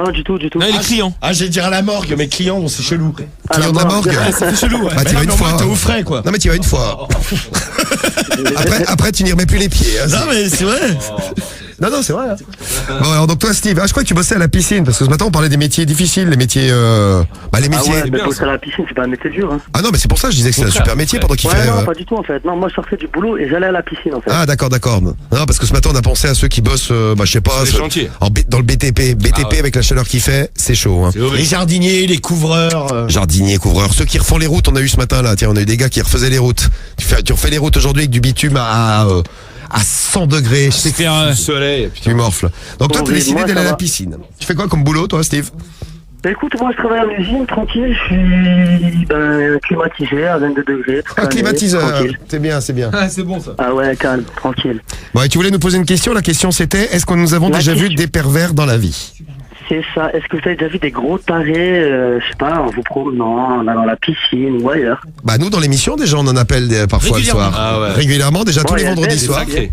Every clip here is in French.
Non, du tout. Non, les clients. Ah, j'allais dire à la morgue, mais clients, bon, c'est chelou. À Client de la morgue. Ça fait chelou, ouais. Bah, tu vas une non, fois. moi, t'es au frais, quoi. Non mais tu vas une fois. Après tu n'y remets plus les pieds. Hein, Non, mais c'est vrai. Non, c'est vrai. Hein. Bon, alors donc toi, Steve, je crois que tu bossais à la piscine, parce que ce matin, on parlait des métiers difficiles, les métiers... les métiers... Ah ouais, mais bosser à la piscine, c'est pas un métier dur. Hein. Ah non, mais c'est pour ça que je disais que c'est un super métier pendant qu'il Ouais, fait... non, pas du tout, en fait. Non, moi, je sortais du boulot et j'allais à la piscine, en fait. Ah d'accord. Non, parce que ce matin, on a pensé à ceux qui bossent, je sais pas... Les chantiers. Dans le BTP. BTP, avec la chaleur qu'il fait, c'est chaud. Hein. C'est horrible. Les jardiniers, les couvreurs. Jardiniers, couvreurs, ceux qui refont les routes, on a eu ce matin là, tiens, on a eu des gars qui refaisaient les routes. Tu refais les routes aujourd'hui avec du bitume à 100 degrés. C'est faire soleil. Tu morfles. Donc toi, Bon, t'as oui, décidé moi, d'aller ça à la va. piscine. Tu fais quoi comme boulot, toi, Steve? Bah écoute, moi, je travaille en usine, tranquille. Je suis climatisé à 22 degrés. toute Ah, l'année, climatiseur. tranquille. C'est bien. Ah, c'est bon ça. Ah ouais, calme, tranquille. Bon, et tu voulais nous poser une question. La question c'était, est-ce que nous avons La déjà vu question. des pervers dans la vie? C'est ça. Est-ce que vous avez déjà vu des gros tarés, je sais pas, en vous promenant, dans la piscine ou ailleurs? Bah nous, dans l'émission, déjà, on en appelle parfois le Régulièrement. soir. Ah ouais. Régulièrement, déjà tous Ouais, les il y a vendredis des soirs. Sacré.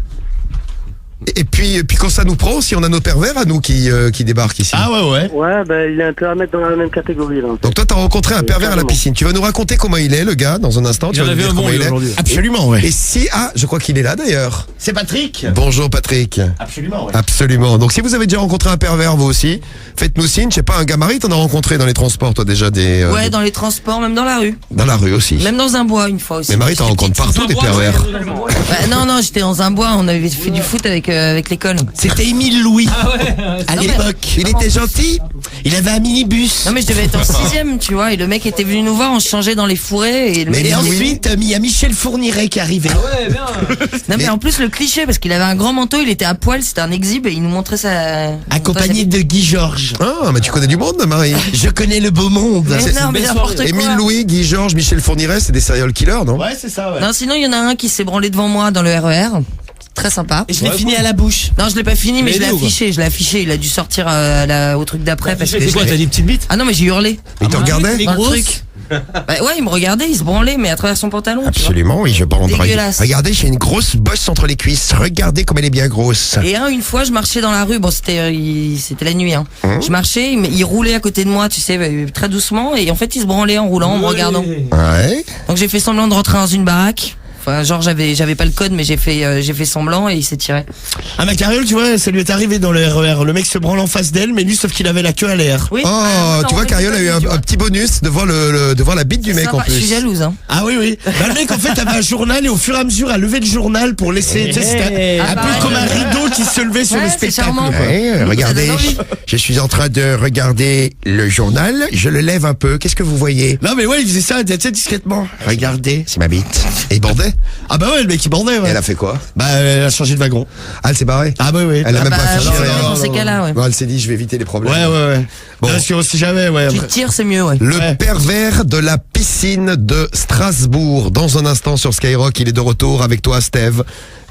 Et puis quand ça nous prend, si on a nos pervers à nous qui débarquent ici. Ah ouais. Ouais, bah il est un peu à mettre dans la même catégorie, là. En fait. Donc toi, t'as rencontré un pervers à la Carrément. piscine. Tu vas nous raconter comment il est, le gars, dans un instant. Il Tu y en vas nous avait dire un bon comment il est. aujourd'hui. Absolument, ouais. Et si, je crois qu'il est là d'ailleurs. C'est Patrick. Bonjour Patrick. Absolument, ouais. Absolument. Donc si vous avez déjà rencontré un pervers, vous aussi, faites-nous signe. Je sais pas, un gabarit, t'en as rencontré dans les transports, toi déjà des. Ouais, dans les transports, même dans la rue. Dans la rue aussi. Même dans un bois, une fois aussi. Mais Marie, t'en rencontres partout des pervers. Bah, non, j'étais dans un bois, on avait fait du foot avec l'école. C'était Émile Louis. À Non, mais- l'époque. Il était gentil. Il avait un minibus. Non mais je devais être en 6ème, tu vois, et le mec était venu nous voir, on se changeait dans les fourrés et le mec Et était- ensuite, il y a Michel Fourniret qui est arrivé. Ouais, bien. Non mais en plus le cliché parce qu'il avait un grand manteau, il était à poil, c'était un exhibe et il nous montrait sa Accompagné de Guy Georges. Ah, mais tu connais du monde, Marie. Je connais le beau monde. Mais C'est non, une mais belle n'importe quoi. Émile Louis, Guy Georges, Michel Fourniret, c'est des serial killers, non? Ouais, c'est ça, ouais. Non, sinon il y en a un qui s'est branlé devant moi dans le RER. Très sympa. Et je l'ai fini à la bouche. Non, je l'ai pas fini, mais Mais je l'ai nous, quoi. affiché. Il a dû sortir au truc d'après parce que. C'est quoi, t'as des petites bites? Ah non, mais j'ai hurlé. Il te regardait? Les Dans le grosses. truc. Bah ouais, il me regardait, il se branlait, mais à travers son pantalon. tu vois. Absolument, oui, je bande. Dégueulasse. Regardez, j'ai une grosse bosse entre les cuisses. Regardez comme elle est bien grosse. Et une fois, je marchais dans la rue. Bon, c'était la nuit. Hein. Je marchais, il roulait à côté de moi, tu sais, très doucement. Et en fait, il se branlait en roulant, en me regardant. Ouais. Donc j'ai fait semblant de rentrer dans une baraque. Enfin, genre j'avais pas le code, mais j'ai fait semblant et il s'est tiré. Ah, ma carriole, tu vois, ça lui est arrivé dans le RER. Le mec se branle en face d'elle, mais lui, sauf qu'il avait la queue à l'air. Oui. Oh, non, tu vois, mais Cariole a eu tu vois. un petit bonus de voir la bite du mec Sympa, en plus. Je suis jalouse. Hein. Ah oui. Bah, le mec, en fait, avait un journal et au fur et à mesure, a levé le journal pour laisser. Tu sais, c'était un Ah, bah, peu comme un rideau qui se levait sur Ouais, le c'est spectacle. charmant. quoi. Ouais, regardez, Ça donne envie. je suis en train de regarder le journal, je le lève un peu, qu'est-ce que vous voyez? Non, mais ouais, il faisait ça, tu sais, discrètement. Regardez, c'est ma bite. Et il bandait? Ah bah ouais, le mec, il bandait, Et ouais. elle a fait quoi? Bah, elle a changé de wagon. Ah, elle s'est barrée? Ah bah oui. Elle a Ah, même Bah, pas affiché ouais, rien. dans ces cas-là, ouais. Non, elle s'est dit, je vais éviter les problèmes. Ouais. Bon. Parce que si jamais, ouais. Tu tires, c'est mieux, ouais. Le Ouais. pervers de la piscine de Strasbourg. Dans un instant sur Skyrock, il est de retour avec toi, Steve.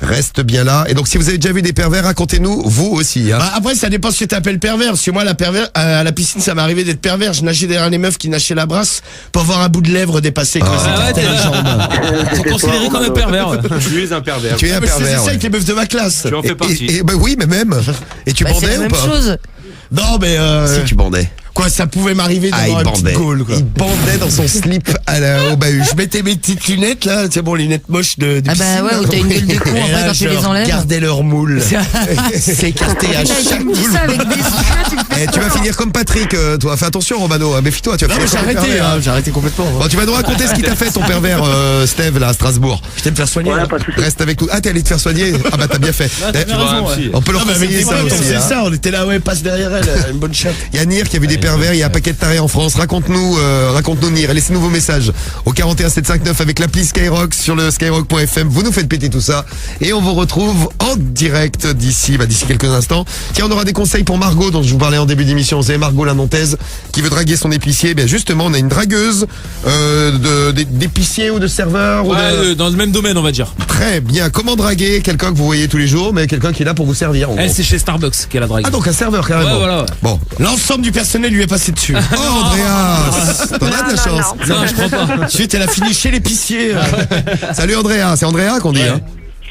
Reste bien là. Et donc, si vous avez déjà vu des pervers, racontez-nous, vous aussi. Hein. Bah, après, ça dépend ce que t'appelles pervers. Parce que moi, à la piscine, ça m'est arrivé d'être pervers. Je nageais derrière les meufs qui nageaient la brasse pour voir un bout de lèvre dépasser. Quoi. Ah. C'est ouais, la jambe. T'es considéré comme un pervers. Ouais. Tu es un pervers. Tu es un Mais je faisais pervers. ça ouais. avec les meufs de ma classe. Tu en fais partie. Et bah oui, mais même. Et tu Bah, c'est bandais la ou même pas? chose. Non, mais Si tu bandais. quoi, ça pouvait m'arriver Ah, d'avoir il une petite bandait. gaule, quoi. Il bandait dans son slip au bahut. Je mettais mes petites lunettes, là, c'est bon, les lunettes moches de Ah piscine. bah ouais, où t'as une gueule de con Et après là, quand tu je les enlèves. regardais leur moule. S'écarter à Putain, chaque tu me dis moule. ça avec des yeux, tu me fais Eh, tu vas finir comme Patrick, toi. Fais attention, Romano. Méfie-toi, tu vas Non, mais finir j'ai comme le arrêté, pervers. hein, j'ai arrêté complètement. Bon, tu vas nous raconter ce qu'il t'a fait, ton pervers, Steve, là, à Strasbourg. Je t'aime faire soigner. Ouais, hein. pas de soucis. Reste avec nous. Ah, t'es allé te faire soigner? Ah, bah, t'as bien fait. t'as bien raison, ouais. On peut leur Non, mais avec conseiller des ça potes, on aussi. faisait Hein. ça, on était là, ouais, passe derrière elle, une bonne chatte. Il y a Nir qui a vu des pervers, il y a un paquet de tarés en France. Raconte-nous Nir, laissez-nous vos messages au 41 759 avec l'appli Skyrock sur le skyrock.fm. Vous nous faites péter tout ça et on vous retrouve en direct d'ici quelques instants. Tiens, on aura des conseils pour Margot dont je vous parlais en début d'émission. Vous savez, Margot la Nantaise qui veut draguer son épicier. Bien justement, on a une dragueuse d'épicier ou de serveur. Ou de... Dans le même domaine, on va dire. Très bien. Comment draguer quelqu'un que vous voyez tous les jours, mais quelqu'un qui est là pour vous servir en Elle, gros. c'est chez Starbucks qu'elle a dragué. Ah, donc un serveur carrément. Ouais, voilà, ouais. Bon. L'ensemble du personnel lui est passé dessus. Oh, Andreas, t'en as de la chance. Non, je crois pas. Ensuite, elle a fini chez l'épicier. Salut Andrea, c'est Andrea qu'on dit. Hein.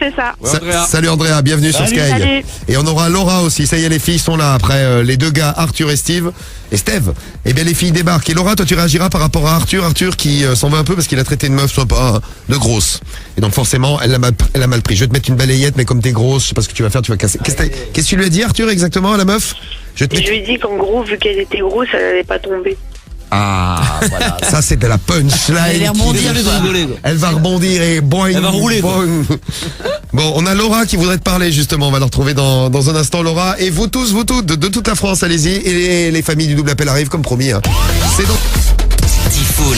c'est ça. Ouais, Andrea. Salut Andrea, bienvenue sur Sky. Salut. Et on aura Laura aussi. Ça y est, les filles sont là après les deux gars, Arthur et Steve. Et Steve, eh bien les filles débarquent. Et Laura, toi tu réagiras par rapport à Arthur. Arthur qui s'en va un peu parce qu'il a traité une meuf soit pas de grosse. Et donc forcément, elle a mal pris. Je vais te mettre une balayette, mais comme t'es grosse, je sais pas ce que tu vas faire, tu vas casser. Qu'est-ce que tu lui as dit Arthur exactement à la meuf? Je lui ai dit qu'en gros, vu qu'elle était grosse, elle allait pas tomber. Ah, voilà. Ça, c'est de la punchline. Elle va rebondir, Elle va rebondir et boing. Elle va rouler, quoi. boing. Bon, on a Laura qui voudrait te parler, justement. On va la retrouver dans un instant, Laura. Et vous tous, de toute la France, allez-y. Et les familles du double appel arrivent, comme promis. Hein. C'est donc... Tifoul,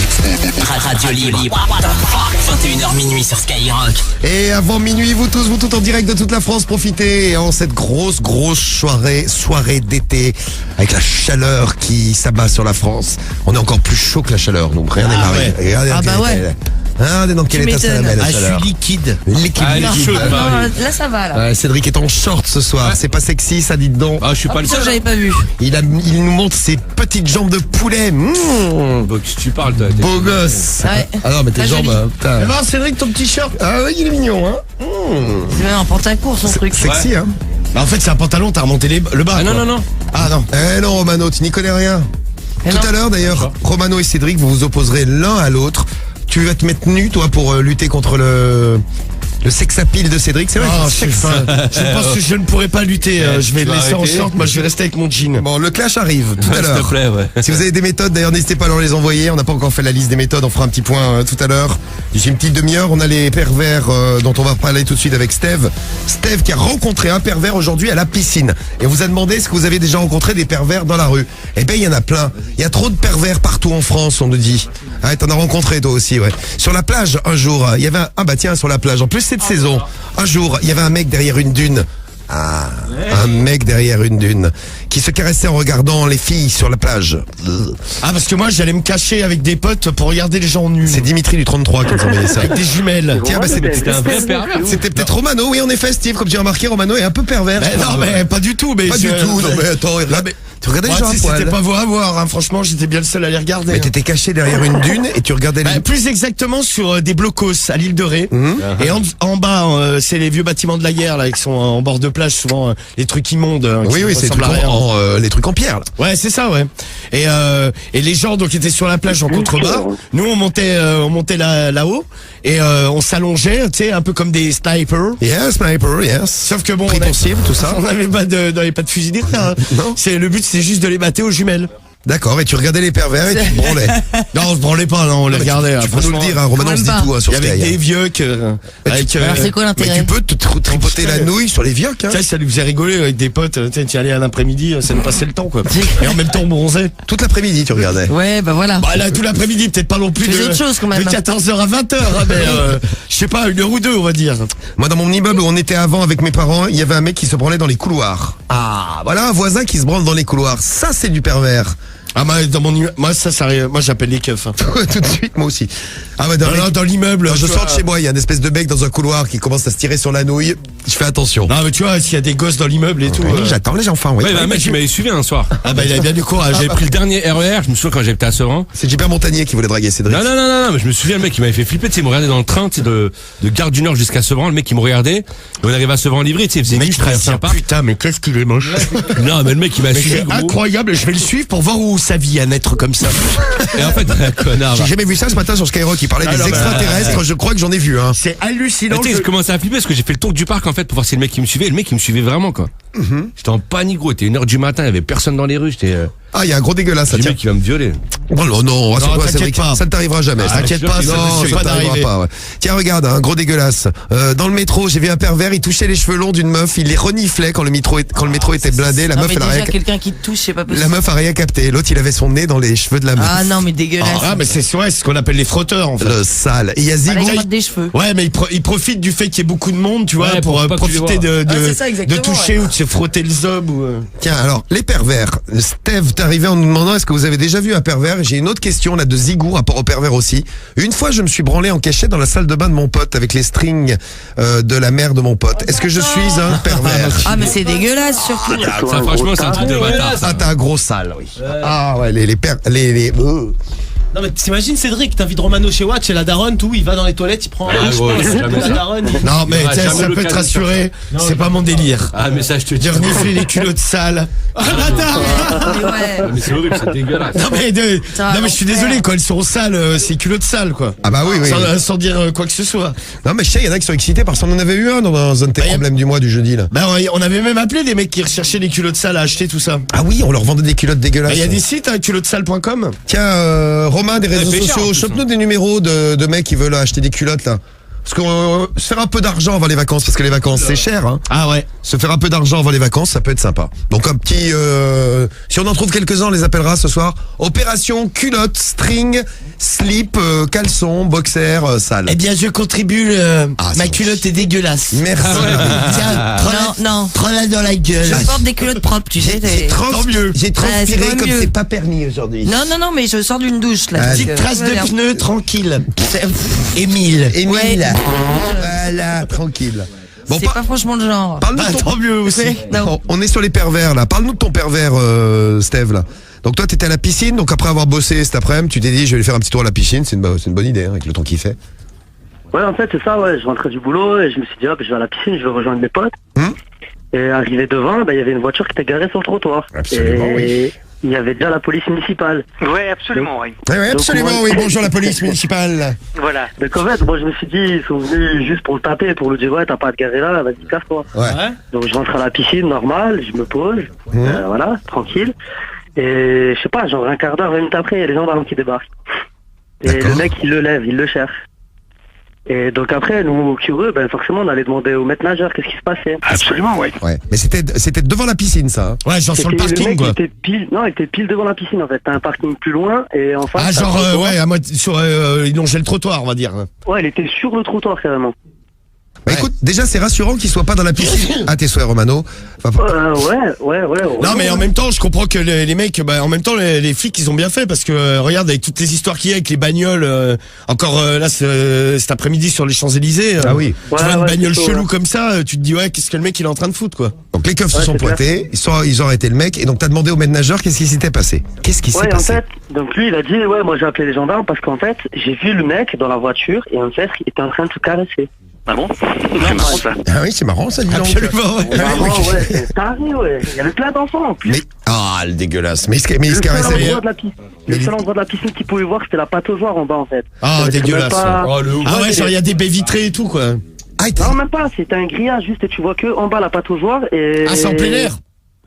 Radio Libre, 21h minuit sur Skyrock. Et avant minuit, vous tous en direct de toute la France, profitez en cette grosse soirée d'été, avec la chaleur qui s'abat sur la France. On est encore plus chaud que la chaleur, donc regardez Marie. Ouais. Regardez dans quel état. Regardez dans quel état ça la met, la Je chaleur. suis liquide. Liquide. Ah, elle est chaude, Marie. Non, là ça va là. Cédric est en short ce soir, Ouais. c'est pas sexy, ça dit donc. Ah, je suis pas le Ça seul. j'avais pas vu. Il nous montre ses petites jambes de poulet. Bon, tu parles, toi. Beau gosse. Ouais. Ah non, mais tes Très jambes, joli. putain. Eh ben, Cédric, ton petit shirt. Ah oui, il est mignon, hein. C'est même un pantacourt son truc. Sexy, hein. Bah, en fait, c'est un pantalon, t'as remonté le bas. Ah non, quoi. non, non. Ah non. Eh non, Romano, tu n'y connais rien. Mais Tout non. à l'heure, d'ailleurs, Romano et Cédric, vous vous opposerez l'un à l'autre. Tu vas te mettre nu, toi, pour lutter contre le sex-appeal de Cédric, c'est vrai. Oh, je pense que je ne pourrais pas lutter. Je vais tu le vas laisser en arrêter. short. Moi, je vais rester avec mon jean. Bon, le clash arrive tout à S'il l'heure. te plaît, ouais. Si vous avez des méthodes, d'ailleurs, n'hésitez pas à leur les envoyer. On n'a pas encore fait la liste des méthodes. On fera un petit point tout à l'heure. D'ici une petite demi-heure, on a les pervers dont on va parler tout de suite avec Steve. Steve qui a rencontré un pervers aujourd'hui à la piscine. Et on vous a demandé est-ce que vous avez déjà rencontré des pervers dans la rue. Eh ben, il y en a plein. Il y a trop de pervers partout en France, on nous dit. Ah, t'en as rencontré toi aussi, ouais. Sur la plage, un jour, il y avait ah bah tiens, sur la plage. En plus, c'est de saison. Un jour, il y avait un mec derrière une dune. Ah, un mec derrière une dune qui se caressait en regardant les filles sur la plage. Ah, parce que moi, j'allais me cacher avec des potes pour regarder les gens nus. C'est Dimitri du 33 qui nous a envoyé ça. Avec des jumelles. Tiens, bah, C'était un vrai pervers. c'était peut-être Romano, oui en effet Steve, comme tu as remarqué, Romano est un peu pervers. Mais je non, trouve. mais pas du tout. Mais Pas du tout, non mais attends, tu regardais les Moi, gens à si poil. c'était pas beau à voir, hein. Franchement, j'étais bien le seul à les regarder. Mais t'étais caché derrière une dune et tu regardais Bah, les... plus exactement sur des blocos à l'île de Ré. Hum. Et en bas, c'est les vieux bâtiments de la guerre là, qui sont en bord de plage, souvent les trucs immondes. Oui, oui, c'est les trucs en pierre là. Ouais, c'est ça, ouais. Et les gens donc étaient sur la plage en contrebas. Nous, on montait là-haut et on s'allongeait, tu sais, un peu comme des snipers. Yes, sniper, yes. Sauf que bon, Pris ton cible, tout ça. on n'avait pas de fusil derrière. Hein. Non. Le but, c'est juste de les mater aux jumelles. D'accord, et tu regardais les pervers et tu te branlais. Non, on se branlait pas, non, on les regardait. Tu peux nous le franchement. dire, hein, Romano, on se dit tout hein, sur Il y avait Sky. des vieux que, avec, Alors c'est quoi Mais l'intérêt? tu peux te tripoter la nouille sur les vioques, hein. tu sais, ça nous faisait rigoler avec des potes. Tu allais à l'après-midi, ça nous passait le temps, quoi. Et en même temps, on bronzait. Toute l'après-midi, tu regardais. Ouais, bah voilà. Bah là, tout l'après-midi, peut-être pas non plus Fais autre chose, quand même. de 14h à 20h, hein, mais je sais pas, 1 heure ou 2, on va dire. Moi, dans mon immeuble où on était avant avec mes parents, il y avait un mec qui se branlait dans les couloirs. Ah, voilà un voisin qui se branle dans les couloirs. Ça, c'est du pervers. Ah, moi, ça arrive. Moi, j'appelle les keufs. Hein. Tout de suite, moi aussi. Ah ouais, Dans l'immeuble. quand je tu sors de vois. chez moi, il y a une espèce de mec dans un couloir qui commence à se tirer sur la nouille. Je fais attention. Non, mais tu vois, s'il y a des gosses dans l'immeuble et tout. Oui, j'attends les enfants, oui. Ouais, bah, un mec qui m'avait suivi un soir. Ah, bah, il a bien du courage. J'avais pris le dernier RER, je me souviens quand j'étais à Sevran. C'est Gilbert Montagnier qui voulait draguer Cédric. Non, mais je me souviens, le mec, il m'avait fait flipper, tu sais, il me regardait dans le train, tu sais, de Gare du Nord jusqu'à Sevran, le mec, il me regardait, et on arrive à Sevran-Livry, tu sais, il faisait nuit, je traversais un parc. Putain, mais qu'est-ce qu'il est moche. Non, mais le mec, il m'a Mais suivi, c'est gros. incroyable, je vais le suivre pour voir où sa vie à naître comme ça. Et en fait, connard, J'ai va. jamais vu ça ce matin sur Skyrock. Il parlait Ah, des non, mais- extraterrestres. Je crois que j'en ai vu, hein. C'est hallucinant. Tu sais, j'ai commencé à flipper parce que j'ai fait le tour du parc en fait pour voir si le mec qui me suivait. Et le mec il me suivait vraiment quoi. J'étais en panique gros. C'était 1h du matin, il y avait personne dans les rues. J'étais. Ah, il y a un gros dégueulasse, ça Le tient. mec qui va me violer. Oh non, non, rassure-toi, t'inquiète Cédric. pas. Ça ne t'arrivera jamais. ça. T'inquiète pas, ça Non, ne ça pas t'arrivera d'arriver. pas, ouais. Tiens, regarde, un gros dégueulasse. Dans le métro, j'ai vu un pervers, il touchait les cheveux longs d'une meuf, il les reniflait quand le métro était blindé. La Non, meuf, mais elle a déjà rien, quelqu'un qui te touche, c'est pas la possible. meuf a rien capté. L'autre, il avait son nez dans les cheveux de la meuf. Ah non, mais dégueulasse. Ah, mais c'est ce qu'on appelle les frotteurs, en fait. Le sale. Et il y a Allez, Zigou. gratte des cheveux. Ouais, mais il profite du fait qu'il y ait beaucoup de monde, tu vois, Ouais, pour pour pas que tu les profiter vois. de c'est ça, exactement, toucher ouais. ou de se frotter le zob ou. Tiens, alors, les pervers. Steve, t'es arrivé en nous demandant est-ce que vous avez déjà vu un pervers? J'ai une autre question là de Zigou, rapport au pervers aussi. Une fois, je me suis branlé en cachette dans la salle de bain de mon pote avec les strings de la mère de mon pote. Est-ce que je suis un pervers? Ah, mais c'est dégueulasse, surtout. Ça franchement c'est un truc de bâtard. Ah, t'as un gros sale, oui. Ah ouais, Non mais t'imagines Cédric, t'invites Romano chez Watch et la daronne, tout, il va dans les toilettes, il prend un gros, c'est jamais la ça. daronne. Non, mais Ouais, tu sais, jamais ça le peut te cas de rassurer. C'est pas mon délire. Ah, mais ça, je te dis. De renifler les culottes sales. Ah bâtard. Mais ouais. Ah, mais c'est horrible, c'est dégueulasse. Non, mais je suis désolé, quand elles sont sales, c'est culottes sales, quoi. Ah bah oui, oui. Sans dire quoi que ce soit. Non mais je sais, il y en a qui sont excités parce qu'on en avait eu un dans un de tes problèmes du mois du jeudi là. Bah, on avait même appelé des mecs qui recherchaient les culottes sales à acheter tout ça. Ah oui, on leur vendait des culottes dégueulasses. Il y a des sites, hein, culottesales.com. Tiens, Romain, des réseaux fait cher, en sociaux, plus, chope-nous des numéros de mecs qui veulent acheter des culottes là. Parce qu'on se faire un peu d'argent avant les vacances, parce que les vacances c'est cher, hein. Ah ouais. Se faire un peu d'argent avant les vacances, ça peut être sympa. Donc un petit, si on en trouve quelques-uns, on les appellera ce soir. Opération culotte, string, slip, caleçon, boxer, sale. Eh bien, je contribue. Ma culotte est dégueulasse. Merci. Tiens, Non. prends-la dans la gueule. Je porte des culottes propres, tu sais. Tant mieux. J'ai transpiré c'est quand même comme mieux. c'est pas permis aujourd'hui. Non, mais je sors d'une douche, là. Ah, donc, Petite trace tout va bien. de pneu, tranquille. Émile. Émile, Ouais. voilà, tranquille. Bon, C'est pas franchement le genre. parle-nous de ton... Tant mieux aussi. Non. On est sur les pervers là. Parle-nous de ton pervers, Steve là. Donc toi t'étais à la piscine, donc après avoir bossé cet après-midi, tu t'es dit je vais aller faire un petit tour à la piscine, c'est une bonne idée hein, avec le temps qu'il fait. Ouais, en fait, c'est ça, ouais. Je rentrais du boulot et je me suis dit, je vais à la piscine, je vais rejoindre mes potes. Et arrivé devant, il y avait une voiture qui était garée sur le trottoir. Absolument, et il y avait déjà la police municipale. Ouais, absolument, oui. Oui, absolument, Donc, oui, bonjour la police municipale. Voilà. Donc en fait, moi je me suis dit, ils sont venus juste pour le taper, pour lui dire, ouais, t'as pas à te garer là, vas-y, casse-toi. Ouais. Donc je rentre à la piscine, normal, je me pose, voilà, tranquille. Et je sais pas, genre un quart d'heure, 20 minutes après, il y a les gendarmes qui débarquent. Et D'accord. le mec, il le lève, il le cherche. Et donc après, nous, curieux, forcément, on allait demander au maître nageur qu'est-ce qui se passait. Absolument, oui. Ouais. Mais c'était devant la piscine ça. Hein. Ouais, genre sur le C'était- parking, mec, quoi. il était pile devant la piscine, en fait. T'as un parking plus loin, et en face... Ah, t'as genre, le trottoir. ouais, à moitié, sur, il longeait le trottoir, on va dire. Ouais, il était sur le trottoir, carrément. Bah écoute, déjà c'est rassurant qu'il soit pas dans la piscine. À tes souhaits Romano. Enfin, Ouais. Non, mais en même temps, je comprends que les mecs, en même temps, les flics, ils ont bien fait parce que regarde, avec toutes les histoires qu'il y a avec les bagnoles, encore là cet après-midi sur les Champs-Élysées. Ah oui. Tu vois une Ouais, bagnole c'est chaud, chelou ouais. comme ça, tu te dis ouais, qu'est-ce que le mec il est en train de foutre quoi. Donc les keufs se Ouais, sont c'est clair. pointés, ils ont arrêté le mec et donc t'as demandé au maître nageur qu'est-ce qui s'était passé. Qu'est-ce qui s'est Ouais, en passé fait, donc lui, il a dit, ouais, moi j'ai appelé les gendarmes parce qu'en fait, j'ai vu le mec dans la voiture et en fait, il était en train de se caresser. Ah bon? C'est marrant, ça. Ah oui, c'est marrant ça, dis donc. Absolument. Ouais. Vraiment, ouais, c'est taré, ouais. Il y avait plein d'enfants en plus. Mais le dégueulasse. Mais il se Le seul caressait. endroit de la piscine, le seul endroit de la piscine qu'il pouvait voir, c'était la pataugeoire en bas, en fait. Ah, C'était dégueulasse. même pas- Oh, le ouf. Ah ouais, genre il y a des baies vitrées et tout quoi. Ah, Non, même pas, c'était un grillage juste et tu vois que en bas la pataugeoire et... Ah, c'est en plein air.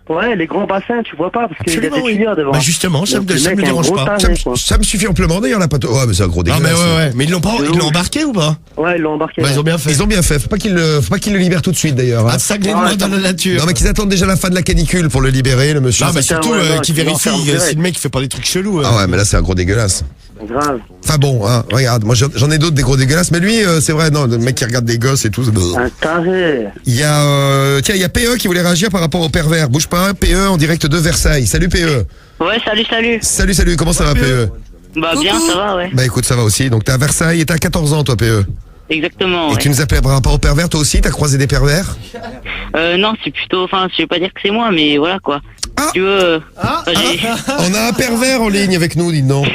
Ouais, les grands bassins, tu vois pas parce qu'il y a Absolument, des oui. tuyaux devant. Bah justement, ça Donc, me le mec me est un dérange gros pas. taré, quoi. ça me suffit amplement d'ailleurs la patte. Ouais, mais c'est un gros Non dégueulasse. mais ouais, mais ils l'ont embarqué ou pas? Ouais, ils l'ont embarqué. Bah ouais. ils ont bien fait. Ils ont bien fait. Faut pas qu'ils le libèrent tout de suite d'ailleurs. hein. Ah, ça glisse dans la nature. Non mais qu'ils attendent déjà la fin de la canicule pour le libérer, le monsieur. Non, mais Putain, surtout ouais, non, qu'ils tu vérifient l'enfermes direct. si le mec il fait pas des trucs chelous. Ah ouais, mais là c'est un gros dégueulasse. Grave. Enfin bon, hein, regarde, moi j'en ai d'autres des gros dégueulasses, mais lui c'est vrai, non, le mec qui regarde des gosses et tout. Un taré. Il y a tiens, il y a PE qui voulait réagir par rapport au pervers. Bouge pas, PE en direct de Versailles. Salut PE. Ouais, salut. Salut, comment ça va PE? Bah, bien, ça va, ouais. Bah écoute, ça va aussi. Donc t'es à Versailles et t'as 14 ans toi PE. Exactement, Et ouais. tu nous appelais par rapport au pervers, toi aussi, t'as croisé des pervers? Non, c'est plutôt, enfin, je vais pas dire que c'est moi, mais voilà, quoi. Ah. Tu veux, On a un pervers en ligne avec nous, dis donc.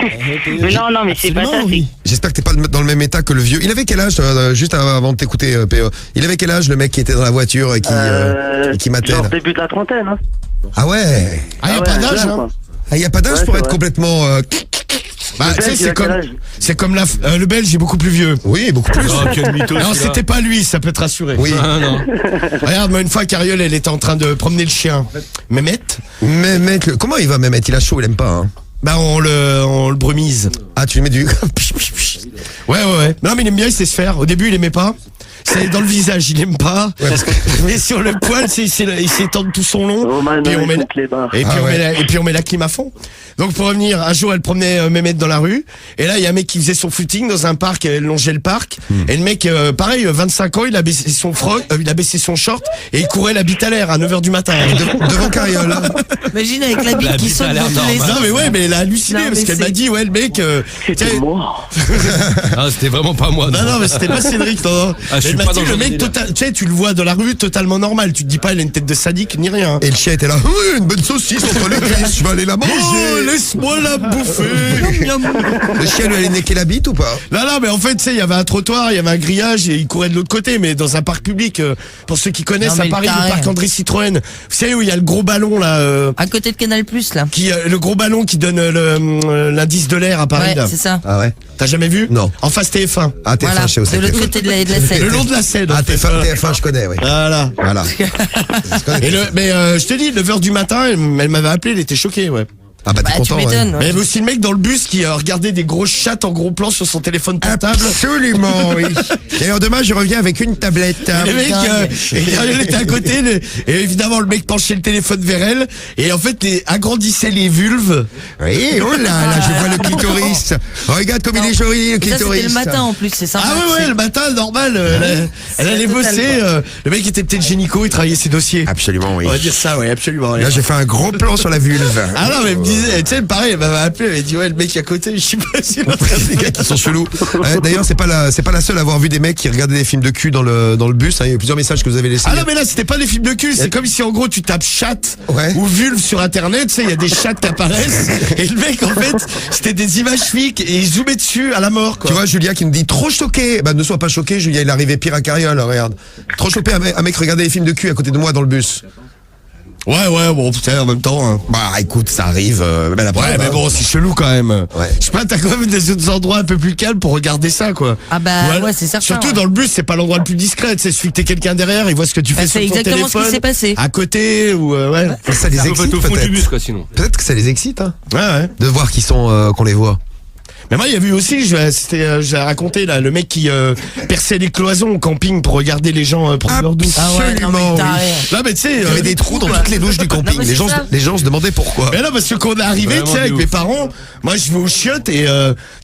mais non, mais c'est pas ça, Absolument, c'est... oui. J'espère que t'es pas dans le même état que le vieux. Il avait quel âge, juste avant de t'écouter, PE? Il avait quel âge, le mec qui était dans la voiture et qui m'attelle? Genre début de la trentaine, hein. Ah ouais. Ah, y a ouais, pas d'âge, jeune, hein. quoi. Ah, y a pas d'âge Ouais, pour c'est être vrai. complètement... Bah, Le tu sais, Belge, il a quel âge c'est comme le Belge est beaucoup plus vieux. Oui, beaucoup plus. Oh, quel mytho, Non, celui-là. c'était pas lui, ça peut te rassurer. Oui. Ah, non. Regarde, moi, une fois, Cariole, elle était en train de promener le chien. Mehmet, Mais mec, comment il va Mehmet? Il a chaud, il aime pas. Hein. bah, on le brumise. Ah, tu lui mets du... Ouais. Non, mais il aime bien, il sait se faire. Au début, il aimait pas. C'est dans le visage, il aime pas. Ouais, parce que- Mais sur le poil, il s'étend tout son long. Roman, Puis on met écoute les barres. Et puis, Ah ouais. et puis on met la clim à fond. Donc pour revenir, un jour elle promenait Mehmet dans la rue, et là il y a un mec qui faisait son footing dans un parc, elle longeait le parc, et le mec, pareil, 25 ans, il a baissé son froc, il a baissé son short, et il courait la bite à l'air à 9h du matin. Devant Cariole. Hein. Imagine avec la bite La qui bite saute a l'air dans tous les normale. sens. Non mais ouais, mais elle a halluciné Non, parce mais qu'elle m'a c'est- dit, ouais le mec, C'était tiens, moi. Oh. Ah, c'était vraiment pas moi. non mais c'était pas Cédric, non. Ah, je suis Mais pas dans Mathilde, le mec, délire. tu sais, tu le vois dans la rue totalement normal. Tu te dis pas, il a une tête de sadique ni rien. Et le chien était là. Oui, une bonne saucisse entre les cuisses. Je vais aller la manger. Oh, laisse-moi la bouffer. Le chien lui allait niquer la bite ou pas? Non, mais en fait, tu sais, il y avait un trottoir, il y avait un grillage et il courait de l'autre côté, mais dans un parc public. Pour ceux qui connaissent, Non, mais à Paris, le le taré. parc André Citroën. Vous savez où il y a le gros ballon là, À côté de Canal+, là. le gros ballon qui donne l'indice de l'air à Paris. Ouais, là. c'est ça. Ah ouais? T'as jamais vu? Non. En face TF1. Ah, TF1, Voilà, je sais où c'est. de l'autre TF1. côté de la Seine. Le long de la Seine. en Ah, fait. TF1, je connais, oui. Voilà. Voilà. Et mais je te dis, 9h du matin, elle m'avait appelé, elle était choquée, ouais. Ah bah, t'es Bah, tu content, ouais. m'étonnes. Mais il y avait aussi le mec dans le bus qui regardait des grosses chattes en gros plan sur son téléphone portable. Absolument, oui. D'ailleurs, demain, je reviens avec une tablette. Et le mec, elle était à côté, et évidemment le mec penchait le téléphone vers elle, et en fait agrandissait les vulves. Oui, oh là là, je vois le clitoris. Regarde comme il est joli, le Ça, clitoris. c'était le matin en plus, c'est sympa. Ah ouais, le matin, normal, elle allait total, bosser, le mec était peut-être génico, il travaillait ses dossiers. Absolument, oui. On va dire ça, ouais, absolument. Là, j'ai fait un gros plan sur la vulve. Ah non, mais elle me disait, tu sais, pareil, elle m'avait appelé, elle m'a dit, ouais, le mec à côté, je sais pas si Des gars qui sont chelous. D'ailleurs, c'est pas la seule à avoir vu des mecs qui regardaient des films de cul dans le bus. Hein. Il y a eu plusieurs messages que vous avez laissés. Ah non, mais là, c'était pas des films de cul, c'est comme si en gros tu tapes chatte Ouais. ou vulve sur internet, tu sais, il y a des chattes qui apparaissent, et le mec, en fait, c'était des images flics, et il zoomait dessus à la mort, quoi. Tu vois, Julia qui me dit trop choqué. Bah, ne sois pas choqué, Julia, il est arrivé pire à Carriole, regarde. Trop choqué, un mec regardait des films de cul à côté de moi dans le bus. Ouais, bon, putain, en même temps, hein. Bah, écoute, ça arrive. Mais la Ouais, preuve, mais hein. bon, c'est chelou quand même. Ouais. Je sais pas, t'as quand même des autres endroits un peu plus calmes pour regarder ça, quoi. Ah bah, Voilà. ouais, c'est certain. Surtout ouais. dans le bus, c'est pas l'endroit le plus discret. Tu sais, suffit que t'aies quelqu'un derrière, il voit ce que tu fais Bah, sur c'est ton exactement ce qui téléphone. s'est passé. À côté, ou ouais. Ça les Ça peut excite être au fond du peut-être. bus, quoi, sinon. Peut-être que ça les excite, hein, Ouais. de voir qu'ils sont, qu'on les voit. Mais moi, il y a vu aussi, j'ai raconté, là, le mec qui perçait les cloisons au camping pour regarder les gens prendre leur douche. Ah ouais, non, mais Absolument, taré. Là, mais tu sais, Il y avait des trous dans toutes les douches du camping. mais Les c'est gens, ça. les gens se demandaient pourquoi. Mais là, parce que quand on est arrivé, tu Vraiment sais, avec de mes ouf. parents, moi, je vais aux chiottes et,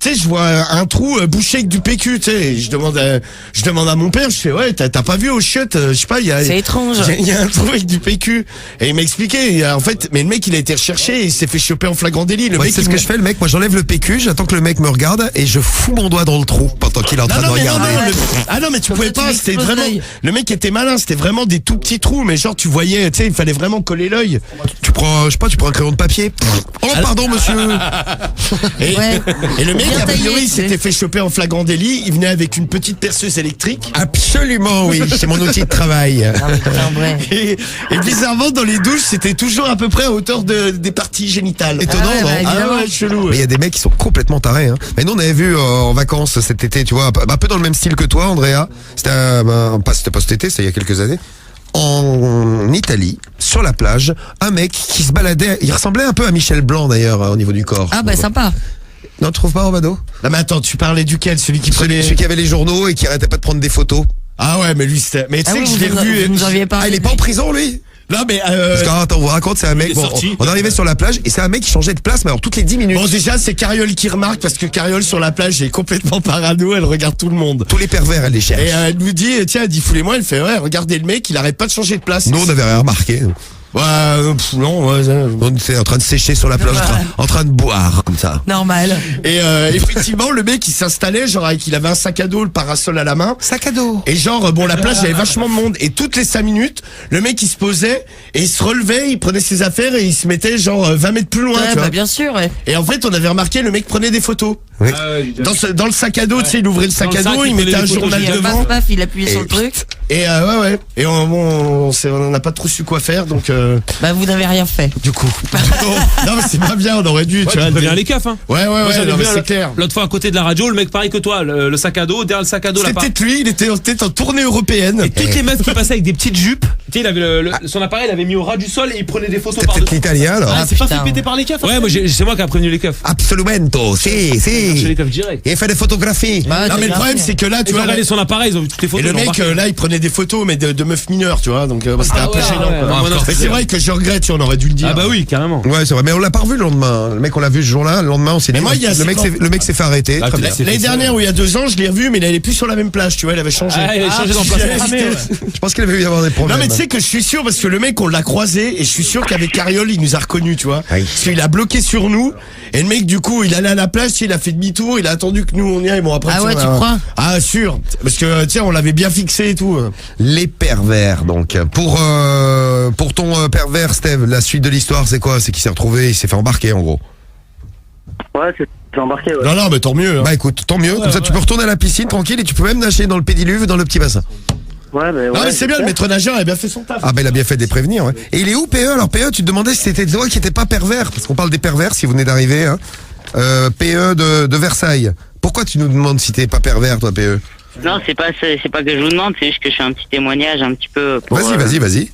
tu sais, je vois un trou bouché avec du PQ, tu sais, et je demande à mon père, je fais, ouais, t'as pas vu aux chiottes, je sais pas, il y a... C'est étrange. Il y a un trou avec du PQ. Et il m'a expliqué, et, en fait, mais le mec, il a été recherché et il s'est fait choper en flagrant délit. Le Ouais, mec, c'est ce il que je fais, le mec. Moi, j'enlève le PQ, j'attends que le mec me regarde et je fous mon doigt dans le trou pendant qu'il est en train de mais regarder. ah non, mais tu Comme pouvais ça, tu pas, lui c'était exploses vraiment, l'œil. le mec était malin, c'était vraiment des tout petits trous, mais genre, tu voyais, tu sais, il fallait vraiment coller l'œil. Tu prends, je sais pas, tu prends un crayon de papier. Oh, pardon, monsieur. Et, Ouais. et le mec, Bien a priori, taillé, il s'était fait choper en flagrant délit, il venait avec une petite perceuse électrique. Absolument, oui. C'est mon outil de travail. Non, mais putain, vrai. Et bizarrement, dans les douches, c'était toujours à peu près à hauteur des parties génitales. Étonnant, Ah ouais, non bah, Ah évidemment. ouais, chelou. Mais il y a des mecs qui sont complètement tarés. Hein. Mais nous, on avait vu en vacances cet été, tu vois, un peu dans le même style que toi, Andrea. C'était c'était pas cet été, c'était il y a quelques années. En Italie, sur la plage, un mec qui se baladait. Il ressemblait un peu à Michel Blanc d'ailleurs au niveau du corps. Ah bah, sympa. Non, tu trouves pas, Romano? Non, mais attends, tu parlais duquel? Celui qui prenait. Celui qui avait les journaux et qui arrêtait pas de prendre des photos. Ah ouais, mais lui, c'était. Mais tu Ah sais oui, que je l'ai vous revu. nous aviez Ah, parlé. il est pas en prison, lui? Non, mais Parce que, attends, on vous raconte, c'est un mec. est Bon, sorti. on arrivait sur la plage et c'est un mec qui changeait de place, mais alors toutes les 10 minutes. bon, déjà, c'est Carriole qui remarque parce que Carriole sur la plage est complètement parano, elle regarde tout le monde. Tous les pervers, elle les cherche. Et elle nous dit, tiens, elle dit, foulez-moi, elle fait, ouais, regardez le mec, il arrête pas de changer de place. Nous, on n'avait rien remarqué. Ouais, non, ouais, ça- On était en train de sécher sur la plage, en train de boire, comme ça. Normal. Et effectivement, le mec, il s'installait, genre, avec, il avait un sac à dos, le parasol à la main. Sac à dos. Et genre, bon, la plage, il y avait vachement de monde. Et toutes les 5 minutes, le mec, il se posait, et il se relevait, il prenait ses affaires, et il se mettait, genre, 20 mètres plus loin, Ouais, tu bah, vois. bien sûr, ouais. Et en fait, on avait remarqué, le mec prenait des photos. Oui. Dans le sac à dos, tu sais, il ouvrait le sac Dans à le sac, dos, il il prenait mettait un des photos, journal Il a devant. paf, il appuyait sur le truc. Et ouais. Et on n'a pas trop su quoi faire, donc Bah, vous n'avez rien fait. du coup. Non, mais c'est pas bien, on aurait dû, tu vois. préviens les keufs, hein. Ouais, Moi, j'avais non, vu mais c'est clair. L'autre fois à côté de la radio, le mec pareil que toi, le sac à dos, derrière le sac à dos, là, C'était peut-être lui, il était en tournée européenne. et toutes les meufs qui passaient avec des petites jupes, tu sais, il avait son appareil, il avait mis au ras du sol et il prenait des photos C'était par peut-être dessus. l'italien, alors. Ah, c'est pas putain. fait péter par les keufs. Ouais, moi c'est moi qui a prévenu les keufs. Absolumento, si, Chez les si. keufs direct. Il fait des photographies. Bah, Non, t'as mais le bien problème, fait. c'est que là, tu Ils ont vois. regardé son appareil, ils ont vu toutes les Et photos. le ils l'ont mec, embarqué. là, il prenait des photos, mais de meufs mineures, tu vois, donc c'était un peu ouais, gênant. ouais, quoi. ouais, ouais, Mais c'est vrai que je regrette, on aurait dû le dire. Ah bah oui, carrément. Ouais, c'est vrai, mais on l'a pas revu le lendemain. Le mec, on l'a vu ce jour-là. Le lendemain, on s'est dit. Mais moi, il y a- le mec s'est fait arrêter. Ah, Très t'es- bien. c'est- L'année dernière, ou il y a 2 ans, je l'ai revu, mais il allait plus sur la même plage, tu vois, il avait changé. Ah, il a changé d'emplacement. Je pense qu'il avait eu avoir des problèmes. Non, mais tu tu sais que je suis sûr, parce que le mec, on l'a croisé, et je suis sûr qu'avec Carriole, il nous a reconnus, tu vois. Aïe. Parce qu'il a bloqué sur nous, et le mec, du coup, il allait à la plage, il a fait demi-tour, il a attendu que nous, on y aille. Bon, après, Ah ouais, on tu a- crois? Ah, sûr. Parce que, tiens, on l'avait bien fixé et tout. Les pervers, donc. Pour ton pervers, Steve, la suite de l'histoire, c'est quoi? C'est qu'il s'est retrouvé, il s'est fait embarquer, en gros. Ouais, c'est embarqué, ouais. Non, mais tant mieux. Hein. Bah écoute, tant mieux. Comme ça, tu peux retourner à la piscine tranquille et tu peux même nager dans le pédiluve, dans le petit bassin. Ouais, mais Non, mais c'est bien, le maître nageur a bien fait son taf. Ah, bah il a bien fait de les prévenir, ouais. Et il est où, PE? Alors, PE, tu te demandais si c'était toi qui n'étais pas pervers. Parce qu'on parle des pervers, si vous venez d'arriver, hein. PE de Versailles. Pourquoi tu nous demandes si t'es pas pervers, toi, PE? Non, c'est pas que je vous demande, c'est juste que je fais un petit témoignage un petit peu pour... Vas-y.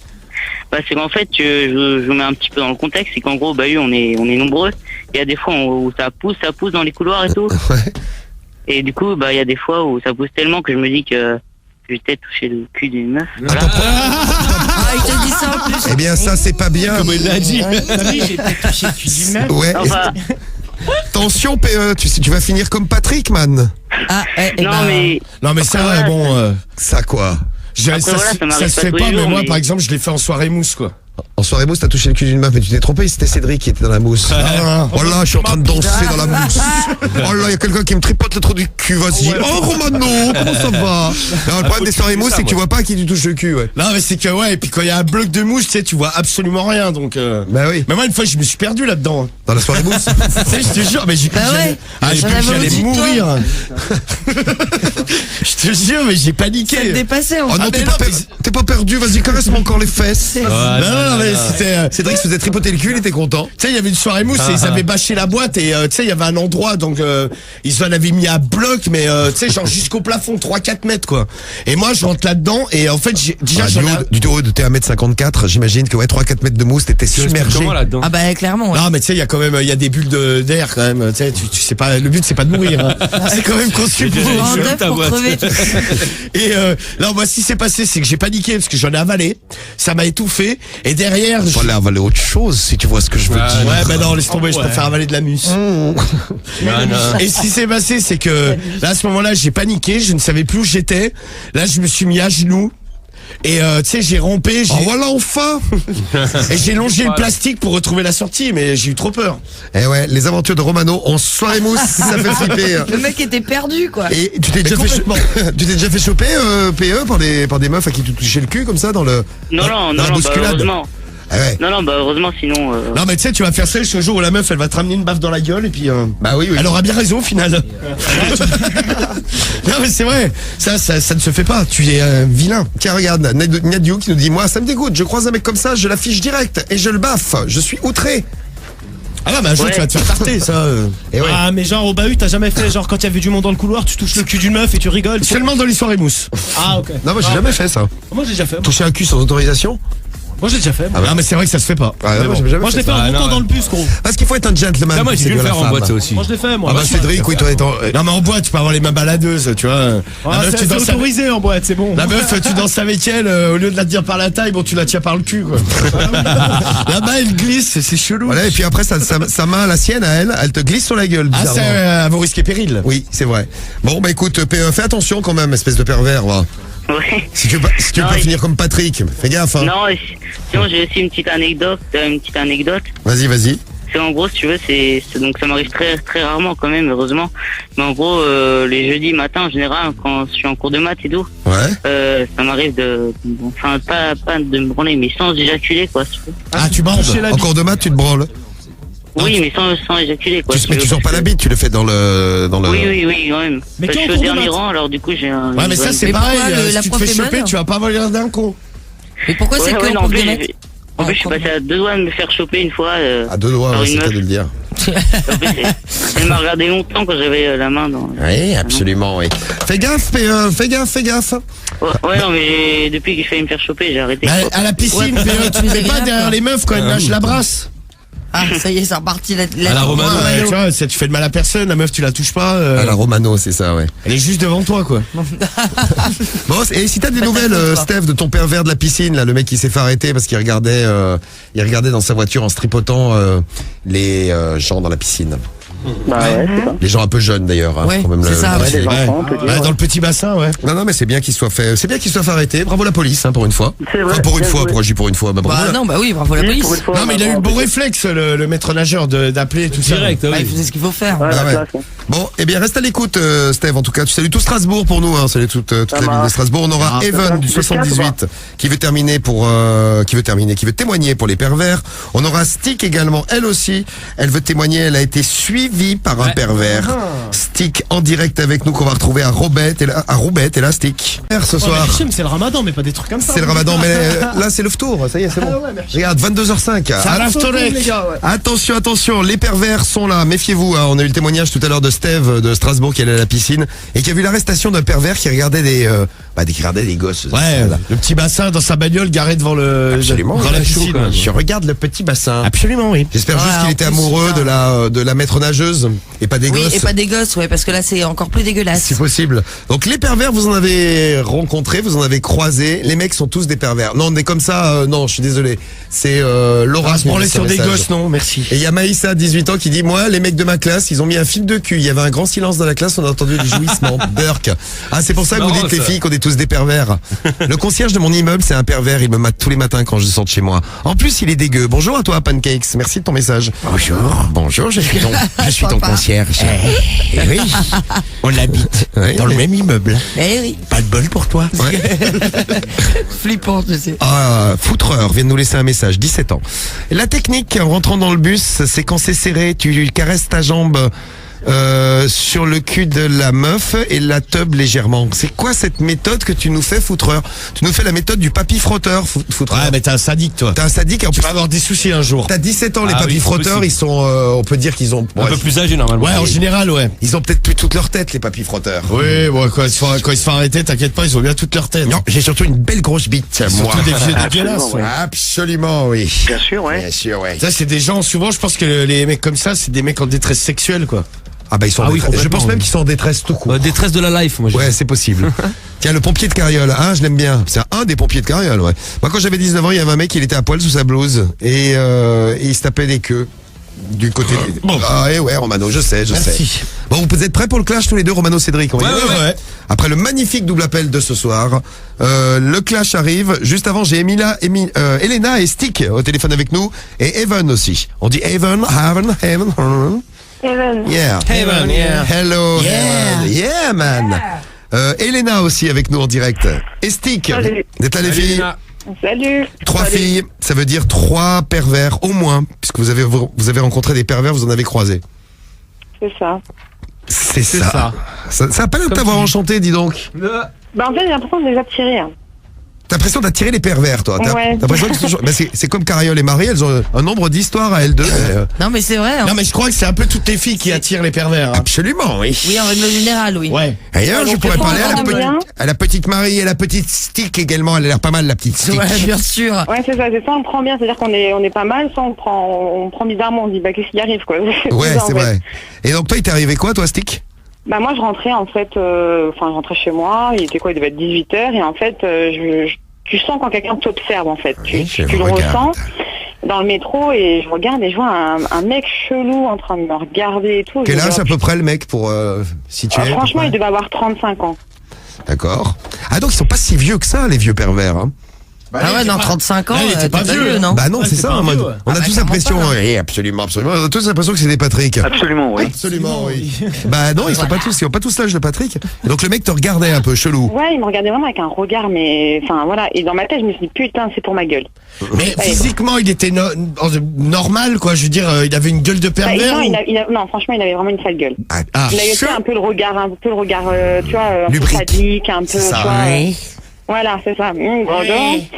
Bah, c'est qu'en fait, je vous mets un petit peu dans le contexte, c'est qu'en gros, bah oui, on est nombreux. Il y a des fois où ça pousse dans les couloirs et tout. Ouais. Et du coup, bah, il y a des fois où ça pousse tellement que je me dis que je vais peut-être toucher le cul d'une meuf. Voilà. Ah, il te dit ça en plus. Eh bien, ça, c'est pas bien. Comme il l'a dit. Oui, j'ai peut-être touché le cul d'une meuf. Ouais. Enfin, Attention, PE, tu vas finir comme Patrick, man. Ah, non, mais... Non, mais ça, Après, voilà, bon, Ça, quoi? ça, voilà, ça m'arrive se pas fait tous pas, les mais jours, moi, mais- par exemple, je l'ai fait en soirée mousse, quoi. En soirée mousse, t'as touché le cul d'une meuf, mais tu t'es trompé, c'était Cédric qui était dans la mousse. Oh là, je suis en train de danser dans la mousse. Oh là, il y a quelqu'un qui me tripote le trou du cul, vas-y. Oh, Romano, comment ça va? Non, le problème des soirées mousses, c'est que tu vois pas à qui tu touches le cul, ouais. Non, mais c'est que, ouais, et puis quand il y a un bloc de mousse, tu sais, tu vois absolument rien, donc, Bah oui. Mais moi, une fois, je me suis perdu là-dedans. Dans la soirée mousse. Tu sais, je te jure, mais j'ai cru Bah que ouais. j'allais- Ah, j'ai J'en cru que avais j'allais au-dessus de toi. mourir. Je te jure, mais j'ai paniqué. Ça te dépassait en Oh non, fait. t'es pas perdu, vas-y, caresse-moi encore les fesses. Non, mais c'était. Cédric se faisait tripoter le cul, il était content. Tu sais, il y avait une soirée mousse et ils avaient bâché la boîte et tu sais, il y avait un endroit, donc ils en avaient mis à bloc, mais tu sais, genre jusqu'au plafond, 3-4 mètres, quoi. Et moi, je rentre là-dedans et en fait, déjà, j'en ai... Du haut de t'es 1m54, j'imagine que ouais, 3-4 mètres de mousse, t'étais submergé. Comment là-dedans? Ah bah clairement. Ouais. Non, mais tu sais, il y a quand même, il y a des bulles d'air quand même. Tu sais, tu sais pas, le but c'est pas de mourir. Hein. C'est quand même conçu pour. Pour un je œuf, ta pour boîte. crever. Et non, moi, ce qui s'est passé, c'est que j'ai paniqué parce que j'en ai avalé. Ça m'a étouffé. Et derrière, Fallait avaler autre chose, si tu vois ce que je veux dire. ouais, bah non, laisse tomber, je préfère avaler de la mousse. Non, non. Et ce qui s'est passé, c'est que là, à ce moment-là, j'ai paniqué, je ne savais plus où j'étais. Là, je me suis mis à genoux. Et tu sais, j'ai rampé, Oh voilà enfin. et j'ai longé le plastique pour retrouver la sortie, mais j'ai eu trop peur. Eh ouais, les aventures de Romano en soirée mousse, ça fait flipper. hein. Le mec était perdu quoi. Et tu t'es déjà fait complètement. tu t'es déjà fait choper PE par des meufs à qui tu touchais le cul comme ça dans le Non, dans la bah, bousculade. heureusement. Ah ouais. Non, bah, heureusement, sinon... Non, mais tu sais, tu vas faire ça jusqu'au jour où la meuf, elle va te ramener une baffe dans la gueule, et puis Bah oui. elle aura bien raison au final. Non, mais c'est vrai, ça ne se fait pas, tu es vilain. Tiens, regarde, Nadiou qui nous dit, moi, ça me dégoûte, je croise un mec comme ça, je l'affiche direct et je le baffe, je suis outré. Ah non, mais un jour, Ouais. tu vas te faire tarter, ça. Et ouais. Ah, mais genre au bahut, t'as jamais fait, genre quand il y avait du monde dans le couloir, tu touches le cul d'une meuf et tu rigoles. Seulement dans les soirées mousse. Ah, ok. Non, moi, j'ai jamais fait ça. Moi, j'ai déjà fait. Toucher un cul sans autorisation? Moi, j'ai déjà fait. Non, mais c'est vrai que ça se fait pas. Ah, Mais moi, bon. j'ai jamais Moi, je fait l'ai fait ça. en Ah, montant non, dans le bus, gros. Parce qu'il faut être un gentleman. Ça, moi, pour j'ai dû le séduire faire la en boîte, femme. ça aussi. Moi, je l'ai fait, moi. Ah bah Cédric, oui, toi étant... Non, mais en boîte, tu peux avoir les mains baladeuses, tu vois. Ah, La meuf, tu c'est danses avec... autorisé en boîte, c'est bon. La meuf, tu danses avec elle, au lieu de la tenir par la taille, bon, tu la tiens par le cul, quoi. Là-bas, elle glisse, c'est chelou. Voilà, et puis après, sa main, la sienne, à elle te glisse sur la gueule, Ah, c'est bizarrement. à vos risques et périls. Oui, c'est vrai. Bon, bah écoute, fais attention quand même, espèce de pervers, va. Ouais. Si tu veux Non, pas il- finir comme Patrick, fais gaffe, hein. Non, sinon, j'ai aussi une petite anecdote. Vas-y. C'est en gros, si tu veux, donc ça m'arrive très très rarement quand même, heureusement. Mais en gros, les jeudis matin en général, quand je suis en cours de maths et tout, Ouais. ça m'arrive enfin pas de me branler, mais sans éjaculer quoi. Si tu veux. Ah, tu bandes. Toucher la En cours de maths, tu te branles. Oui, mais sans éjaculer quoi. Mais tu sors pas la bite, tu le fais dans le... Oui, quand même. Mais Parce que quand je en suis au cours de dernier maths rang, alors du coup j'ai un. Ouais, mais ça, c'est Mais pareil. pourquoi Si la tu te prof fais est choper, bonne tu vas pas voler d'un con. Mais pourquoi c'est que non, en en cours de plus, maths en plus, je suis passé à 2 doigts de me faire choper une fois. À 2 doigts, par ouais, une c'est meuf. pas de le dire. En plus, elle m'a regardé longtemps quand j'avais la main dans. Oui, absolument, oui. Fais gaffe, fais gaffe. Ouais, non, mais depuis que j'ai failli me faire choper, j'ai arrêté. Bah, à la piscine, Ouais, mais tu ne fais pas grave, derrière quoi. les meufs quand elles nagent la brasse. Ah ça y est, c'est reparti À la Romano, Ouais, tu vois, ça, tu fais de mal à personne, la meuf, tu la touches pas. À la Romano, c'est ça, ouais. Elle est juste devant toi, quoi. Bon, et si t'as des Pas nouvelles, ta faute, toi. Steph, de ton pervers de la piscine, là, le mec qui s'est fait arrêter parce qu'il regardait dans sa voiture en se tripotant les gens dans la piscine. Bah ouais, c'est ça. Les gens un peu jeunes d'ailleurs. Hein, Ouais, faut même c'est ça, Ouais, ouais. les enfants, on peut dire. Ouais, dans le petit bassin, ouais. Non, mais c'est bien qu'il soit fait. C'est bien qu'il soit fait arrêter. Bravo la police, hein, pour une fois. C'est vrai, Enfin, pour une bien fois, joué. pourquoi je dis pour une fois? Bah, bravo. Bah non, bah oui, bravo la Oui, police. pour une fois, Non, mais il a eu le bon réflexe, le maître nageur, d'appeler tout ça. Direct, Bah, il oui. faisait ce qu'il faut faire. Ouais, Ah la ouais. classe, hein. Bon, eh bien, reste à l'écoute, Steve. En tout cas, tu salues tout Strasbourg pour nous, hein. Salut toute la ville de marche. Strasbourg. On aura Ah, Evan du tu fais 78 qui veut terminer qui veut témoigner pour les pervers. On aura Stick également, elle aussi. Elle veut témoigner. Elle a été suivie par un pervers. Stick en direct avec nous qu'on va retrouver à Roubaix et là, Stick. Ce Ouais, soir. mais c'est le ramadan, mais pas des trucs comme ça. C'est le ramadan, mais là c'est le tour, ça y est, c'est bon. Ah ouais, merci. Regarde, 22h05. Ça reste au rec. les gars, ouais. Attention, les pervers sont là, méfiez-vous, hein. On a eu le témoignage tout à l'heure de Steve de Strasbourg qui allait à la piscine et qui a vu l'arrestation d'un pervers qui regardait qui regardait des gosses. Ouais, Là. le petit bassin dans sa bagnole garé devant Absolument. dans la piscine. Je regarde le petit bassin. Absolument, oui. J'espère juste Ouais, qu'il en était plus, amoureux putain. de la maître nageuse et pas des Oui, gosses. et pas des gosses, ouais, parce que là, c'est encore plus dégueulasse. C'est possible. Donc les pervers, vous en avez rencontré, vous en avez croisé. Les mecs sont tous des pervers. Non, on est comme ça. Non, je suis désolé. C'est Laura. On se qui m'a branler laissé sur un des message. gosses, non, merci. Et il y a Maïssa, 18 ans, qui dit, moi, les mecs de ma classe, ils ont mis un fil de cul. Il y avait un grand silence dans la classe, on a entendu des jouissements. Burk. Ah, c'est pour ça que vous marrant, dites, les ça. filles, qu'on est tous des pervers. Le concierge de mon immeuble, c'est un pervers. Il me mate tous les matins quand je sors de chez moi. En plus, il est dégueu. Bonjour à toi, Pancakes. Merci de ton message. Bonjour, je suis ton concierge. Oui, on habite Oui, dans le même immeuble. Eh oui, Pas de bol pour toi. flippant, tu sais. Ah, Foutreur vient de nous laisser un message, 17 ans. La technique en rentrant dans le bus, c'est quand c'est serré, tu caresses ta jambe sur le cul de la meuf et la teub légèrement. C'est quoi cette méthode que tu nous fais, Foutreur? Tu nous fais la méthode du papy frotteur, Foutreur. Ouais, mais t'es un sadique, toi. T'es un sadique et en Tu plus vas avoir des soucis un jour. t'as 17 ans, les Ah papy oui, c'est frotteurs, possible. ils sont, on peut dire qu'ils ont, Un peu plus âgé normalement. Ouais, en général, ouais. ils ont peut-être plus toute leur tête, les papy frotteurs. Oui, bon, quand ils se font arrêter, t'inquiète pas, ils ont bien toute leur tête. Non, j'ai surtout une belle grosse bite, moi. Surtout des vieux dégueulasses. Absolument, ouais. Absolument, oui. Bien sûr, ouais. Bien sûr, ouais. Ça, c'est des gens, souvent, je pense que les mecs comme ça, c'est des mecs en détresse sexuelle, quoi. Ah bah ils sont en Ah oui, détresse. Je pense complètement, même oui. qu'ils sont en détresse tout court. Détresse de la life, moi. Ouais, c'est possible. Tiens, le pompier de Carriole, hein, je l'aime bien. C'est un des pompiers de Carriole, ouais. Moi, quand j'avais 19 ans, il y avait un mec, il était à poil sous sa blouse et il se tapait des queues du côté. Bon. Ah ouais, Romano, je sais. Merci. Bon, vous êtes prêts pour le clash tous les deux, Romano, Cédric? On va y aller ouais. Après le magnifique double appel de ce soir, le clash arrive. Juste avant, j'ai Elena et Stick au téléphone avec nous et Evan aussi. On dit Evan. Evan. Yeah. Evan, yeah. Hello. Yeah. Evan. Yeah, man. Elena aussi avec nous en direct. Et Stick. Salut. Vous êtes là, les filles? Salut. 3 Salut. filles, ça veut dire 3 pervers au moins, puisque vous avez rencontré des pervers, vous en avez croisé. C'est ça. C'est ça. Ça a pas l'air de t'avoir enchanté, dis donc. Bah en fait, j'ai l'impression de les attirer. Hein. T'as l'impression d'attirer les pervers, toi. T'as Ouais. l'impression que c'est toujours- bah, c'est comme Carriole et Marie, elles ont un nombre d'histoires à elles deux. Non, mais c'est vrai, hein. Non, mais je crois que c'est un peu toutes les filles qui attirent les pervers. Hein. Absolument, oui. Oui, en règle générale, oui. Ouais. D'ailleurs, je donc, pourrais c'est parler pas bien. à la petite Marie et la petite Stick également. Elle a l'air pas mal, la petite Stick. Ouais, bien sûr. Ouais, c'est ça, on prend bien, c'est-à-dire qu'on est pas mal, ça on prend bizarrement, on se dit bah qu'est-ce qui arrive quoi. Ouais, bizarre, c'est en fait. vrai. Et donc, toi, il t'est arrivé quoi, toi, Stick? Bah moi je rentrais en fait, je rentrais chez moi, il était quoi, il devait être 18h et en fait tu sens quand quelqu'un t'observe en fait, Oui, tu je le vous regarde. ressens dans le métro et je regarde et je vois un mec chelou en train de me regarder et tout. Quel Je me âge dis, à peu près le mec pour situer à peu franchement près il devait avoir 35 ans. D'accord. Ah donc ils sont pas si vieux que ça, les vieux pervers. Hein. Ah ouais, dans 35 ans, il était t'es pas pas vieux, vieux, non? Bah non, Ouais, c'est c'est ça. pas En vieux, mode, ouais. on a Ah bah, tous clairement l'impression, pas. oui, absolument. On a tous l'impression que c'est des Patrick. Absolument, oui. Absolument, oui. Bah non, ils ont pas tous l'âge de Patrick. Et donc le mec te regardait un peu chelou. Ouais, il me regardait vraiment avec un regard, mais enfin voilà. Et dans ma tête, je me suis dit putain, c'est pour ma gueule. Mais physiquement, il était normal, quoi. Je veux dire, il avait une gueule de Bah, pervers. non, ou- non, franchement, il avait vraiment une sale gueule. Ah, Il avait fait un peu le regard, tu vois, un peu Lubrique. sadique, un peu, C'est ça. tu vois. Ouais. Voilà, c'est ça. Bonjour.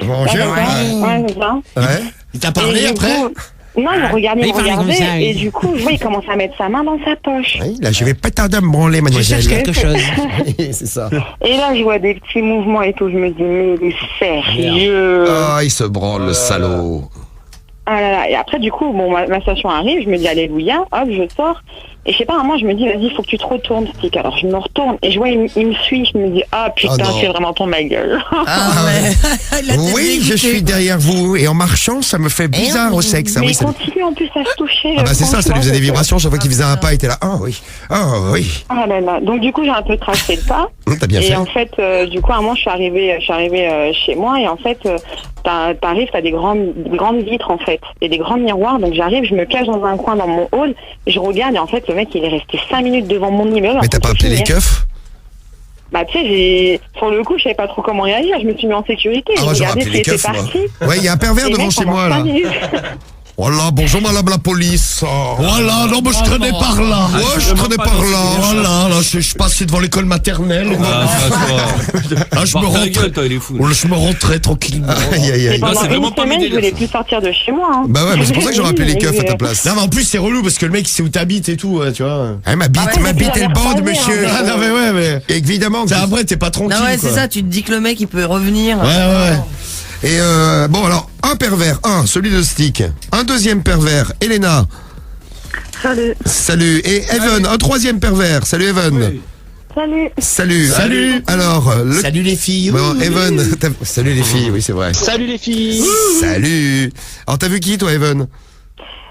Bonjour. Ouais, c'est ça. Ouais. Il t'a Et parlé du après coup, non, il me regardait, Il parlait comme ça, et oui. du coup, je vois, il commence à mettre sa main dans sa poche. Oui, là, je vais pas tarder à me branler, mademoiselle. cherche quelque chose. Oui, c'est ça. Et là, je vois des petits mouvements et tout, je me dis, mais il est sérieux. Ah, il se branle, le salaud. Ah là là. Et après, du coup, bon, ma station arrive, je me dis alléluia, hop, je sors. Et je sais pas, à un moment, je me dis, vas-y, il faut que tu te retournes, Stick. Alors, je me retourne et je vois, il me suit. Je me dis, ah putain, non. c'est vraiment pour ma gueule. Ah ouais. La tête Oui, je dégoûtée. suis derrière vous. Et en marchant, ça me fait bizarre au sexe. Ah Mais oui, il ça... continue en plus à se toucher. Ah bah c'est ça lui faisait des vibrations chaque fois qu'il faisait un Ah, pas, il était là. Ah oui, ah oui. Ah là là. Donc, du coup, j'ai un peu tracé le pas. T'as bien Et fait. en fait, du coup, à un moment, je suis arrivée chez moi et en fait, t'arrives, t'as des grandes vitres en fait et des grands miroirs. Donc j'arrive, je me cache dans un coin dans mon hall, je regarde et en fait, le mec, il est resté 5 minutes devant mon immeuble. Mais t'as pas appelé les keufs? Bah tu sais, sur le coup, je savais pas trop comment réagir. Je me suis mis en sécurité. Ah, Je moi, j'aurais regardais appelé s'il les était keufs, moi. parti. Ouais, il y a un pervers Et devant mec, chez pendant moi, 5 là. minutes. Voilà, bonjour madame la police. Voilà, non, mais je traînais par là. Ouais, je traînais par là. Voilà, là, je passais devant l'école maternelle. Ah, je me rentrais. toi, il est fou. Je me rentrais tranquillement. Aïe, aïe, Et aïe. pendant c'est vraiment une pas semaine, mes je voulais délires, plus sortir de chez moi. Hein. Bah ouais, mais c'est pour ça que j'aurais appelé les keufs à ta place. Non, mais en plus, c'est relou parce que le mec, il sait où t'habites et tout, ouais, tu vois. Ah, ma bite, Ah ouais, ma mais bite, tu elle l'avais bande, recroisé, monsieur. hein. Ah, non, mais ouais, mais. Évidemment. C'est après, t'es pas tranquille. Non ouais, c'est quoi. ça, tu te dis que le mec il peut revenir. Ouais, ouais. Et bon alors, un pervers, celui de Stick. Un deuxième pervers, Elena. Salut. Salut. Et Evan, un troisième pervers. Salut Evan. Salut. Salut. Salut. Alors, Salut les filles. Bon, Evan, salut les filles, oui c'est vrai. Salut les filles. Salut. Alors t'as vu qui toi Evan?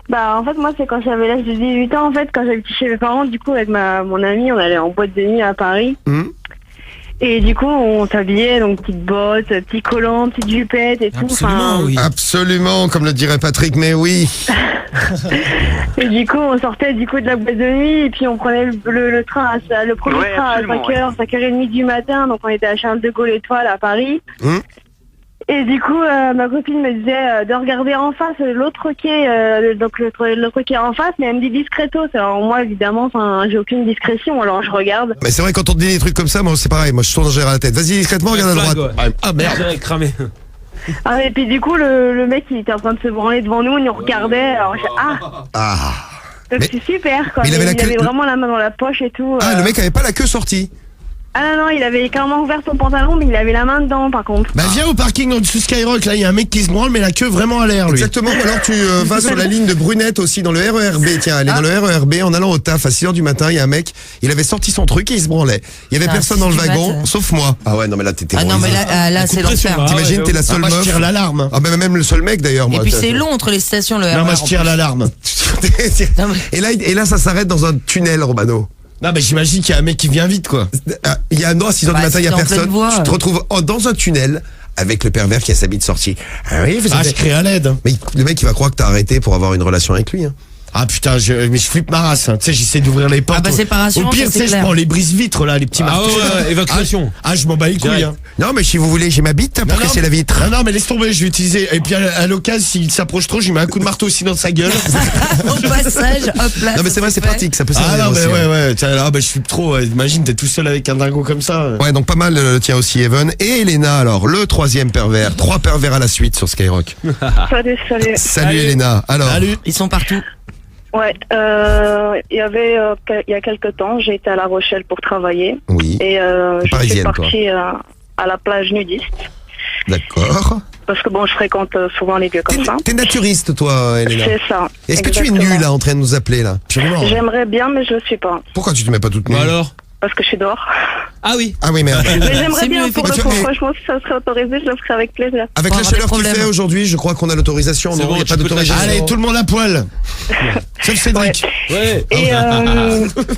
Bah en fait moi c'est quand j'avais l'âge de 18 ans en fait, quand j'habitais chez mes parents, du coup avec mon ami on allait en boîte de nuit à Paris. Et du coup on s'habillait, donc petites bottes, petits collants, petites jupettes et tout. Absolument, oui. Absolument, comme le dirait Patrick, mais oui. Et du coup on sortait du coup de la boîte de nuit et puis on prenait le train, le premier Ouais, train à absolument, 5h, 5h30 du matin, donc on était à Charles de Gaulle Étoile à Paris. Et du coup, ma copine me disait de regarder en face l'autre quai, donc l'autre quai en face, mais elle me dit discretos. Alors moi, évidemment, j'ai aucune discrétion, alors je regarde. Mais c'est vrai quand on te dit des trucs comme ça, moi c'est pareil, moi je tourne en général la tête. Vas-y discrètement, regarde à droite. Ah merde, cramé. Ah, et puis du coup, le mec, il était en train de se branler devant nous, il nous regardait. Alors donc Mais- c'est super, quoi. mais il avait la queue- avait vraiment la main dans la poche et tout. Ah, le mec avait pas la queue sortie. Ah non, il avait carrément ouvert son pantalon, mais il avait la main dedans, par contre. Bah viens au parking en dessous Skyrock, là il y a un mec qui se branle mais la queue vraiment à l'air lui. Exactement, ou alors tu vas sur la ligne de Brunette aussi dans le RERB. Tiens, elle est dans le RERB en allant au taf à 6h du matin, il y a un mec, il avait sorti son truc et il se branlait. Il y avait Ah, personne dans le c'est du wagon, matin. sauf moi. Ah ouais, non mais là t'es Ah non mais là c'est l'enfer. T'imagines, t'es la seule moi je meuf. tire l'alarme. Ah bah même le seul mec d'ailleurs Et moi. puis c'est long entre les stations le Non, RER. moi je tire l'alarme. Non, mais- et là ça s'arrête dans un tunnel, Romano. Non mais j'imagine qu'il y a un mec qui vient vite quoi. Il y a non, à 6h Bah, du matin, il y a si t'es en pleine personne. voie. Tu te retrouves dans un tunnel avec le pervers qui a sa bite sortie. Ah oui, vous Ah avez- je crie à l'aide. Mais le mec il va croire que t'as arrêté pour avoir une relation avec lui. Hein. Ah putain, mais je flippe ma race. Hein. Tu sais, j'essaie d'ouvrir les portes. Ah bah, c'est pas rassurant, Au pire, ça, tu c'est sais, je clair. prends les brise-vitres là, les petits Ah marteaux. ouais, évacuation. Ah, je m'en bats les couilles. Direct. Hein. Non mais si vous voulez, j'ai ma bite hein, pour casser la vitre. Non, mais laisse tomber, je vais utiliser. Et puis à l'occasion, s'il s'approche trop, je lui mets un coup de marteau aussi dans sa gueule. Au passage, hop là. Non mais c'est vrai, c'est fait. pratique, ça peut Ah servir non, mais aussi. ouais, ouais. Tiens, là, bah, je flippe trop. Imagine, t'es tout seul avec un dingo comme ça. Ouais, donc pas mal le tien aussi, Evan. Et Elena, alors, le troisième pervers. 3 pervers à la suite sur Skyrock. Salut. Salut Elena. Alors, Salut. Ils sont partout. Ouais, il y a quelques temps, j'ai été à La Rochelle pour travailler. oui, Et je suis Parisienne, partie à la plage nudiste. d'accord. Parce que bon, je fréquente souvent les lieux comme ça. T'es naturiste, toi, Elena. C'est ça. Est-ce que tu es exactement. nue, là, en train de nous appeler, là? Absolument. J'aimerais bien, mais je le suis pas. Pourquoi tu te mets pas toute nue? Bah alors. Parce que je suis dehors. Ah oui. Ah oui, merde. Mais j'aimerais C'est bien, mieux, pour le effectivement. coup, franchement, si ça serait autorisé, je le ferais avec plaisir. Avec Bon, la pas chaleur de qu'il problème. fait aujourd'hui, je crois qu'on a l'autorisation. C'est Non, bon, il n'y a tu pas peux te d'autorisation. Allez, tout le monde à poil. Sauf Cédric. Ouais. Et,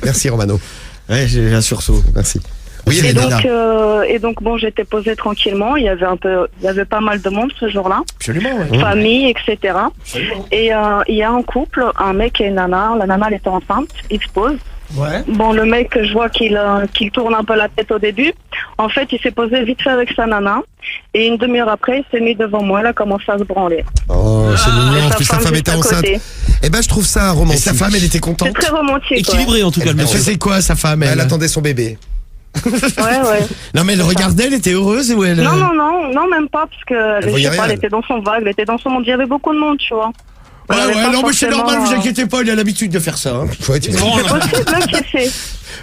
Merci, Romano. Ouais, j'ai un sursaut. Merci. Oui, et, Elena. donc, bon, j'étais posée tranquillement. Il y avait pas mal de monde ce jour-là. Absolument, ouais. Famille, etc. Et il y a un couple, un mec et une nana. La nana, elle était enceinte. Ils se posent. Ouais. Bon, le mec, je vois qu'il tourne un peu la tête au début. En fait, il s'est posé vite fait avec sa nana. Et une demi-heure après, il s'est mis devant moi. Elle a commencé à se branler. Oh, c'est mignon. Et En sa plus, sa femme femme juste était à enceinte. côté. Eh ben, je trouve ça Et romantique. sa femme, elle était C'est contente. très romantique. Équilibré en tout cas le Elle monsieur. faisait quoi, sa femme, Elle elle attendait son bébé. Ouais. Non, mais elle regardait, elle était heureuse ou elle. Non, même pas, parce que je voyait sais pas, rien, elle était dans son vague, elle était dans son monde. Il y avait beaucoup de monde, tu vois. Ouais, avait ouais, pas non, mais c'est forcément, normal, vous inquiétez pas, il a l'habitude de faire ça. Hein. Ouais, tu- C'est possible là, qui sait.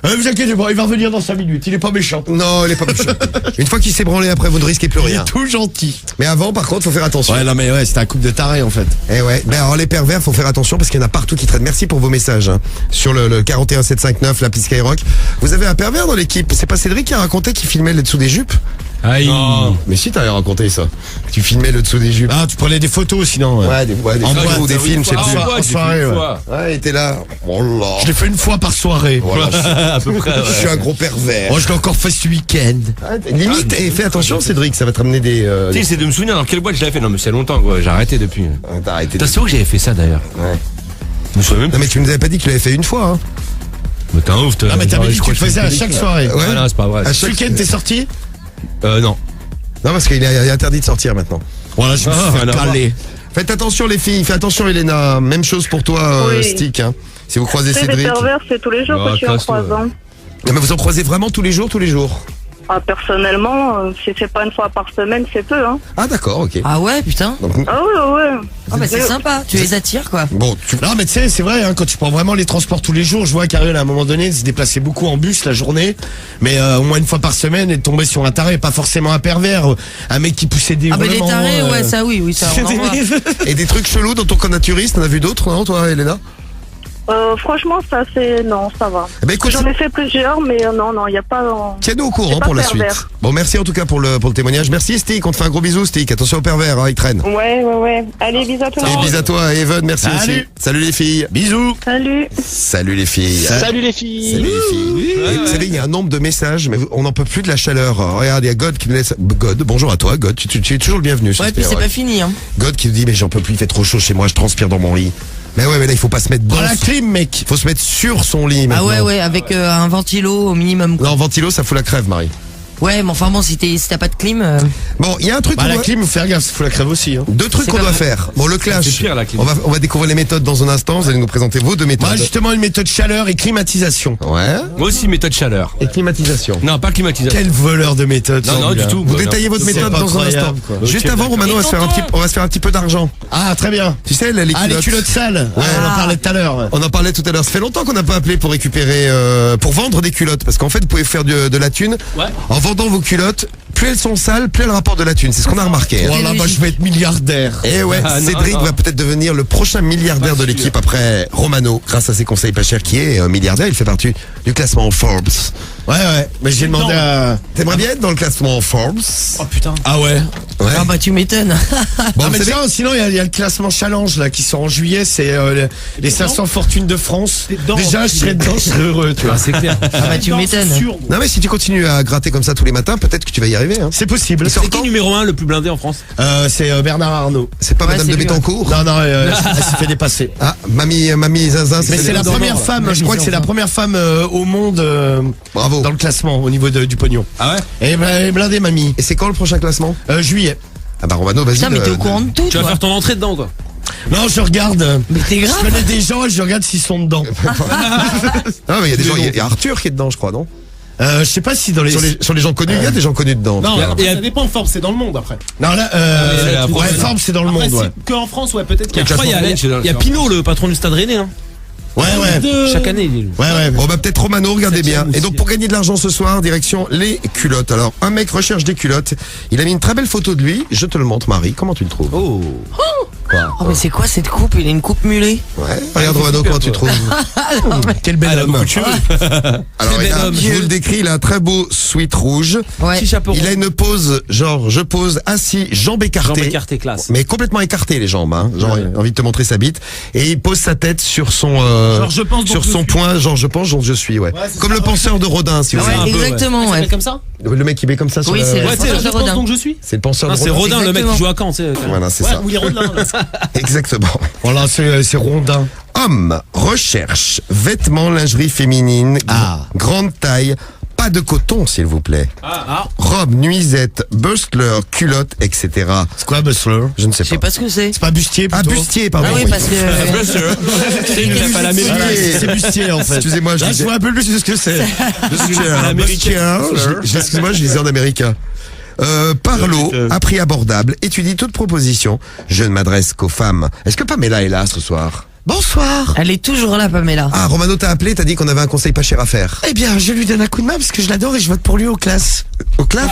Vous inquiétez pas, il va revenir dans 5 minutes, il est pas méchant. Non, il est pas méchant. Une fois qu'il s'est branlé après, vous ne risquez plus Il rien. est tout gentil. Mais avant, par contre, faut faire attention. Ouais, non, mais ouais, c'était un couple de tarés en fait. Eh ouais. Mais alors les pervers, faut faire attention parce qu'il y en a partout qui traînent. Merci pour vos messages hein, sur le 41759, l'appli Skyrock. Vous avez un pervers dans l'équipe. C'est pas Cédric qui a raconté qu'il filmait le dessous des jupes? Aïe. Mais si t'avais raconté ça. Tu filmais le dessous des jupes. Ah, tu prenais des photos sinon. Ouais, des En photos boîte, ou des films, je sais plus. en soirée, ouais. Ouais, il était là. Oh là. Je l'ai fait une fois par soirée. Voilà, À peu près. je suis un gros pervers. Moi, je l'ai encore fait ce week-end. Limite, et fais attention Cédric, ça va te ramener des... Tu sais, c'est de me souvenir dans quelle boîte je l'avais fait. Non, mais c'est longtemps, quoi. J'ai arrêté depuis. T'as arrêté. T'as sûr que j'avais fait ça d'ailleurs? Ouais. Je me souviens même Non mais tu nous avais pas dit que tu l'avais fait une fois hein. Mais t'es un ouf, Ah, mais t'avais dit que tu le faisais à chaque soirée. Ouais. Ah non, c'est pas vrai. À Ce chaque- week-end, t'es sorti? Non. Non parce qu'il est interdit de sortir maintenant. Voilà, je me suis fait caler. Faites attention les filles, faites attention Elena. Même chose pour toi Oui. Stick hein. Si vous croisez Tu sais, les Cédric. pervers, c'est tous les jours Ah, que tu en casse-toi. croises. Hein. Non, mais vous en croisez vraiment tous les jours? Ah, personnellement, si c'est pas une fois par semaine, c'est peu. Hein. Ah d'accord, ok. Ah ouais, putain. Donc, Ah ouais. Ah bah c'est sympa, tu les attires quoi. bon, tu... Non, mais tu sais, c'est vrai, hein, quand tu prends vraiment les transports tous les jours, je vois qu'Ariel, à un moment donné, se déplaçait beaucoup en bus la journée, mais au moins une fois par semaine, elle tombait sur un taré, pas forcément un pervers, un mec qui poussait des Ah bah les vraiment, tarés, ouais, ça oui, ça on en voit. Et des trucs chelous dans ton connaturiste, t'en as vu d'autres, non toi Elena? Franchement, ça c'est... Non, ça va. Eh ben écoute, J'en ai fait plusieurs, mais non, il n'y a pas... tiens-nous au C'est courant pas pour la pervers. suite. Bon merci en tout cas pour le témoignage. Merci Stick, on te fait un gros bisou Stick. Attention au pervers, hein, il traîne. Ouais. Allez, bisous à tout le Et monde. bisous à toi Evan, merci Salut. aussi. Salut les filles. Bisous. Salut. Salut les filles. Salut les filles. Salut les filles. Et vous savez, il y a un nombre de messages, mais on n'en peut plus de la chaleur. Regarde, il y a God qui nous laisse. God, bonjour à toi, God. Tu es toujours le bienvenu. Ouais, puis c'est pas fini hein. God qui nous dit, mais j'en peux plus, il fait trop chaud chez moi, je transpire dans mon lit. Mais ouais, mais là, il faut pas se mettre dans Dans la clim, mec. faut se mettre sur son lit Ah maintenant. ouais, avec un ventilo au minimum quoi. Non, ventilo, ça fout la crève, Marie. Ouais, mais enfin bon, si t'as pas de clim. Bon, il y a un truc Bah, qu'on la doit... clim, faut faire gaffe, faut la crève aussi. Hein. Deux trucs C'est qu'on pas doit vrai. faire. Bon, le clash. C'est pire, la clim. On va découvrir les méthodes dans un instant. Vous allez nous présenter vos deux méthodes. Moi, justement, une méthode chaleur et climatisation. Ouais. Moi aussi, méthode chaleur. Et climatisation. Non, pas climatisation. Quel voleur de méthode. Non, non, celui-là. du tout. Vous détaillez votre C'est méthode pas dans un instant. incroyable, quoi. Juste Ok, avant, Romano, Et on va se faire un petit peu d'argent. Ah, très bien. Tu sais, les Ah, les culottes sales. Ouais, on en parlait tout à l'heure. On en parlait tout à l'heure. Ça fait longtemps qu'on n'a pas appelé pour récupérer, pour vendre des culottes. Parce qu'en fait, vous pouvez faire de la thune. Ouais. En vendant vos culottes, plus elles sont sales, plus elles rapportent de la thune. C'est ce qu'on a remarqué. hein. Voilà, bah, je vais être milliardaire. Et ouais, Ah, non, Cédric non. va peut-être devenir le prochain milliardaire de l'équipe après Romano, grâce à ses conseils pas chers qui est milliardaire. Il fait partie du classement Forbes. Ouais. Mais j'ai demandé à. T'aimerais bien être dans le classement Forbes? Oh putain. Ah ouais. Ouais. Ah bah tu m'étonnes. Bon, Non, mais vous savez- tiens, sinon, il y a le classement challenge, là, qui sort en juillet. C'est les 500 fortunes de France. T'es dedans. Déjà, je serais dedans, je serais heureux, tu vois. Ah, c'est clair. Ah bah tu Non, m'étonnes. c'est sûr. Non mais si tu continues à gratter comme ça tous les matins, peut-être que tu vas y arriver. Hein. C'est possible. C'est qui numéro 1 le plus blindé en France? C'est Bernard Arnault. C'est pas Ouais, Madame c'est de lui, Bettencourt? Non, elle s'est fait dépasser. Ah, mamie Zinzin. Mais c'est la première femme, je crois que c'est la première femme au monde Bravo. dans le classement au niveau du pognon. Ah ouais? Et ben, blindé, mamie. Et c'est quand le prochain classement? Juillet. Ah bah Romano, vas-y. Putain, mais t'es au courant de tout Tu vas toi. faire ton entrée dedans quoi. Non, je regarde. Mais t'es Je grave. connais des gens et je regarde s'ils sont dedans. Ah mais il y a des gens, il y a Arthur qui est dedans, je crois, non? Je sais pas si dans les. Sur les gens connus, il y a des gens connus dedans. Non, Et après, à- ça dépend, Forbes, c'est dans le monde après. Non, là, c'est la ouais, prochaine. Forbes, c'est dans le Après, monde, ouais. que en France, ouais, peut-être qu'il y a. Le classement Il y a, moyenne, c'est dans le- il y a Pinot, le patron du Stade Rennais. Hein. Ouais. Chaque année, il est. Ouais. Bon bah peut-être Romano, regardez bien. Septième Et aussi. donc pour gagner de l'argent ce soir, direction les culottes. Alors un mec recherche des culottes. Il a mis une très belle photo de lui. Je te le montre, Marie. Comment tu le trouves? Oh. Oh mais c'est quoi cette coupe? Il a une coupe mulet. Ouais. Regarde Romano, comment tu le trouves? Quel bel homme. Alors bel il a, homme. je vous le décris, il a un très beau sweat rouge. Ouais. Petit chapeau. Il a une pose, genre je pose assis, jambes écartées. Jambes écartées, classe. Mais complètement écartées les jambes, hein. Genre il a envie de te montrer sa bite. Et il pose sa tête sur son Genre, je pense, sur donc je son suis. point, genre je pense, genre je suis, ouais. c'est Comme ça, le ouais. penseur de Rodin, si vous Ouais, Un voulez. peu, exactement, Ça ouais. s'appelle comme ça? Le mec qui met comme ça sur Oui, le- c'est- Ouais, tu sais, Penseur je de pense Rodin. donc je suis. c'est le penseur Non, de c'est Rodin. Rodin, le mec qui Exactement. joue à Caen, tu sais. Voilà, c'est Ouais, ça. ou il est Rodin. là. Exactement. Voilà, c'est rondin. Homme recherche vêtements, lingerie féminine, grande taille, pas de coton s'il vous plaît. Ah, Robe, nuisette, bustler, culotte, etc. C'est quoi, Bustler? Je ne sais Je sais pas. pas ce que c'est. C'est pas bustier, Ah, plutôt. bustier, pardon. Ah oui, parce que. C'est une ref à l'américaine. Voilà, c'est bustier, en fait. Excusez-moi, je Là, je disais. vois un peu plus de ce que c'est. Excusez-moi, je disais en américain. Parlo, à prix abordable, étudie toute proposition. Je ne m'adresse qu'aux femmes. Est-ce que Pamela est là ce soir? Bonsoir. Elle est toujours là, Pamela. Ah, Romano t'a appelé, t'as dit qu'on avait un conseil pas cher à faire. Eh bien, je lui donne un coup de main parce que je l'adore et je vote pour lui aux classes. Au clap?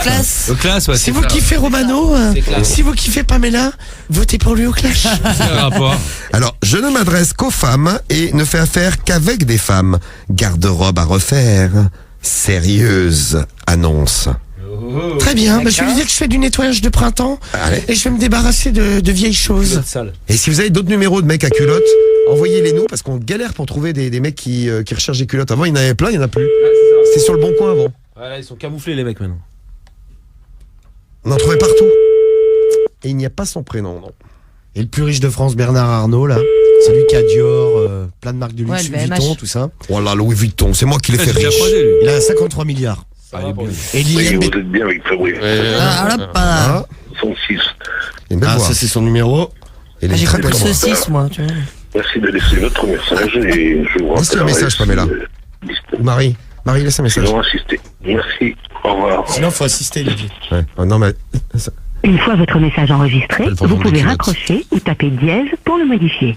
Au classe, ouais. Si vous kiffez Romano, si vous kiffez Pamela, votez pour lui au clash. C'est un rapport. Alors, je ne m'adresse qu'aux femmes et ne fais affaire qu'avec des femmes. Garde-robe à refaire. Sérieuse annonce. Très bien, je lui dis que je fais du nettoyage de printemps Allez. et je vais me débarrasser de vieilles choses. Et si vous avez d'autres numéros de mecs à culottes, envoyez-les nous parce qu'on galère pour trouver des mecs qui recherchent des culottes. Avant, il y en avait plein, il y en a plus. C'était sur le bon coin avant. Voilà, ils sont camouflés les mecs maintenant. On en trouvait partout. Et il n'y a pas son prénom, non. Et le plus riche de France, Bernard Arnault, là, c'est lui qui a Dior, plein de marques de luxe, Ouais, le Louis Vuitton, tout ça. Oh là, Louis Vuitton, c'est moi qui l'ai fait riche. Il a 53 milliards. Et l'IM... Vous êtes bien avec Fabrice. Ah, 106. ça c'est son numéro. Il est J'ai très cru belle le voix. saucisse, moi. Tu vois. Merci de laisser votre message et je vous Laisse un message, Pamela. Marie, laisse un message. Je vais insister. Merci. Au revoir. Sinon, faut assister, il a dit. Ouais. Oh, non, mais... Une fois votre message enregistré, Elle va vous vendre pouvez des culottes. raccrocher ou taper dièse pour le modifier.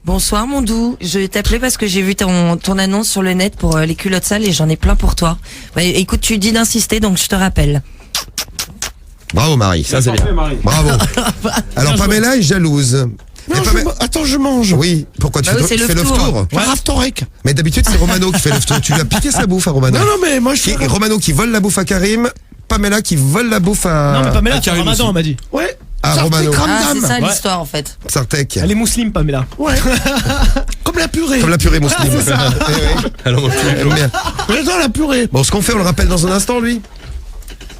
Bonsoir, mon doux. Je t'appelais parce que j'ai vu ton annonce sur le net pour les culottes sales et j'en ai plein pour toi. Ouais, écoute, tu dis d'insister, donc je te rappelle. Bravo, Marie. Ça, c'est bien. Bravo. Alors, Pamela est jalouse. Non, attends, je mange. Oui, pourquoi tu Bah oui, fais, c'est tu fais l'œuf l'œuf tour. tour? Raf Torek. Mais d'habitude, c'est Romano qui fait l'œuf tour. Tu lui as piqué sa bouffe à Romano. Non, mais moi je fais... Et Romano qui vole la bouffe à Karim, Pamela qui vole la bouffe à... Non mais Pamela, c'est Karim Ramadan, aussi. on m'a dit. Ouais. à Sartek Romano. Ah, c'est ça Ouais. l'histoire, en fait. Sartek. Elle est musulmane, Pamela. Ouais. Comme la purée. Comme la purée musulmane. Ah, c'est ça. Elle aime bien. J'adore la purée. Bon, ce qu'on fait, on le rappelle dans un instant, lui.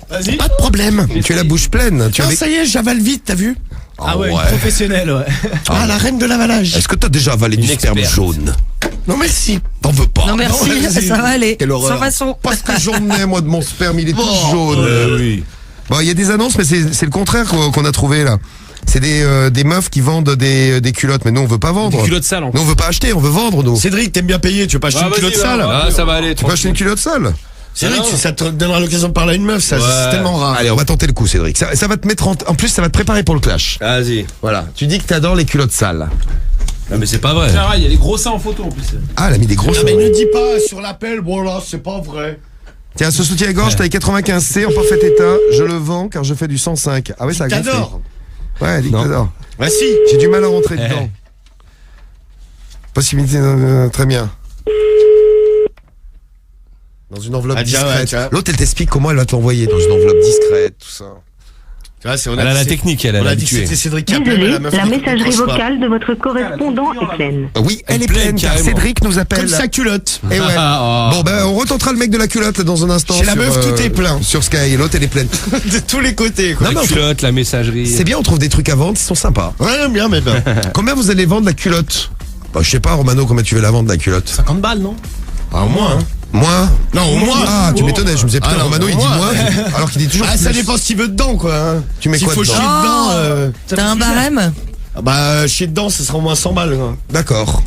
Vas-y. Pas de problème. Tu as la bouche pleine. Tu Ah, avais... ça y est, j'avale vite, t'as vu? Ah ouais, une professionnelle, ouais. Ah, la reine de l'avalage. Est-ce que t'as déjà avalé du sperme jaune? Non, merci. T'en veux pas? Non, merci, vas-y. ça va aller. Quelle horreur. Sans façon. Parce que j'en ai, moi, de mon sperme, il est tout jaune. Oui. Bon, il y a des annonces, mais c'est le contraire qu'on a trouvé, là. C'est des meufs qui vendent des culottes, mais nous, on veut pas vendre. Des culottes sales, en Nous, on veut pas acheter, on veut vendre, nous. Cédric, t'aimes bien payer, tu veux pas acheter une culotte sale? Ah, ça va aller. Tu peux acheter une culotte sale? Cédric, ça te donnera l'occasion de parler à une meuf, ça, c'est tellement rare. Allez, on va tenter le coup, Cédric. Ça va te mettre en plus, ça va te préparer pour le clash. Vas-y. Voilà. Tu dis que t'adores les culottes sales. Non, mais c'est pas vrai. Il y a les gros seins en photo en plus. Ah, elle a mis des grosses. Non, mais ne dis pas sur l'appel, bon là, c'est pas vrai. Tiens, ce soutien-gorge, taille 95C, en parfait état. Je le vends car je fais du 105. Ah ouais, ça a gonflé. T'adores. Ouais, elle dit que t'adores. Bah si. J'ai du mal à rentrer dedans. Possibilité, très bien. Dans une enveloppe Ah, déjà, ouais, discrète. tu vois. L'autre, elle t'explique comment elle va te l'envoyer. Dans une enveloppe discrète, tout ça. Tu vois, Elle a la technique, elle On a a dit que habitué. c'était Cédric qui appelait, mais Désolé, la meuf. la elle messagerie décroche pas. vocale de votre correspondant est pleine. Oui, elle est pleine, pleine car carrément. Cédric nous appelle. Comme sa culotte. Et ouais. Ah, Bon, ben, on retentera le mec de la culotte dans un instant. Chez la sur, meuf, tout est plein. Sur Sky. L'autre, elle est pleine. De tous les côtés, quoi. La culotte, la messagerie. C'est bien, on trouve des trucs à vendre, ils sont sympas. Ouais, bien, mais ben. Combien vous allez vendre la culotte? Bah, je sais pas, Romano, combien tu veux la vendre, la culotte? 50 balles, non? Ah, au moins, hein. Moi? Non, au moins. Ah, tu m'étonnais, je me disais, putain, Ah, non, Romano, au il dit moins. moi, alors qu'il dit toujours Ah, ça plus. dépend ce qu'il veut dedans, quoi. Hein. Tu mets S'il quoi faut dedans? chier dedans, T'as un barème? bah, chier dedans, ce sera au moins 100 balles. Quoi. D'accord.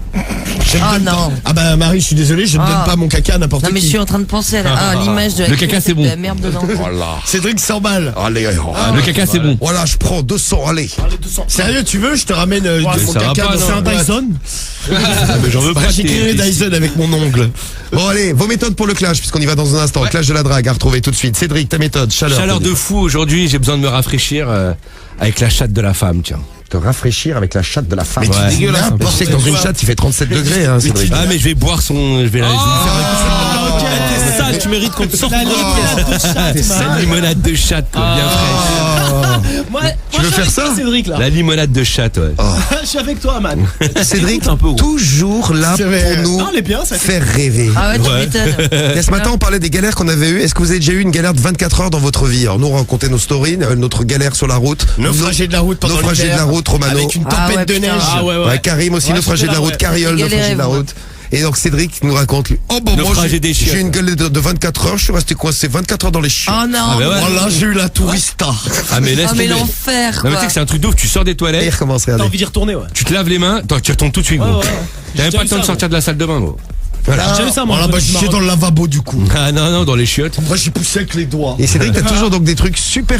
Ah non. Ah bah Marie, je suis désolé, je ne Ah. donne pas mon caca à n'importe Non, mais qui. je suis en train de penser à l'image de la Le caca, culotte c'est bon. avec de la merde dedans. Voilà. Cédric, 100 balles. Allez, Le caca, c'est bon. Voilà, je prends 200, allez. Sérieux, tu veux, je te ramène de mon ça va caca pas, dans non. un Dyson. Mais j'en veux pas. J'écrirai Dyson avec mon ongle. Bon, allez, vos méthodes pour le clash, puisqu'on y va dans un instant. Clash de la drague à retrouver tout de suite. Cédric, ta méthode, chaleur. Chaleur de fou aujourd'hui, j'ai besoin de me rafraîchir avec la chatte de la femme, tiens. Te rafraîchir avec la chatte de la femme. Mais tu dégueulasse. Tu sais que dans une chatte, il fait 37 degrés, hein, Cédric. Ah, mais je vais boire son. Je vais la. T'es sale, tu mérites qu'on te sorte. La limonade de chatte, quoi, bien fraîche. Moi, Tu veux faire ça? Cédric, là. La limonade de chatte, ouais. Je suis avec toi, man. Cédric, un peu gros. toujours là C'est vrai. pour nous Non, elle est bien, ça. faire rêver. Ah ouais, tu Ouais. m'étonnes. Et ce matin, on parlait des galères qu'on avait eues. Est-ce que vous avez déjà eu une galère de 24 heures dans votre vie? Alors, nous, on racontait nos stories, notre galère sur la route. Naufragé de la route pendant Naufragé de l'hiver, la route, Romano. avec une Ah tempête ouais, de putain. neige. Ah ouais, ouais. Ouais, Karim aussi, Ouais, naufragé de la j'étais là, route. ouais. Cariole, J'ai naufragé de la galéré, route. Et donc, Cédric nous raconte, lui. Oh, bon, moi, Naufragé des j'ai chiottes. eu une galère de 24 heures. Je suis resté coincé 24 heures dans les chiottes. Oh non. Ah, bah ouais. Oh là, j'ai eu la tourista. Ah, mais laisse Oh mais tomber. l'enfer Non, mais tu quoi. sais que c'est un truc d'ouf, tu sors des Et il toilettes, recommencerait à T'as aller. envie d'y retourner, ouais. tu te laves les mains, toi, tu retournes tout de suite, gros. Ouais, ouais. T'as même J'ai pas eu le temps de ça, sortir de la salle de bain, gros. Voilà. J'ai déjà vu ça, moi. Voilà, bah, je suis dans le lavabo du coup. Ah non, dans les chiottes. Moi, j'ai poussé avec les doigts. Et Cédric, t'as toujours donc des trucs super,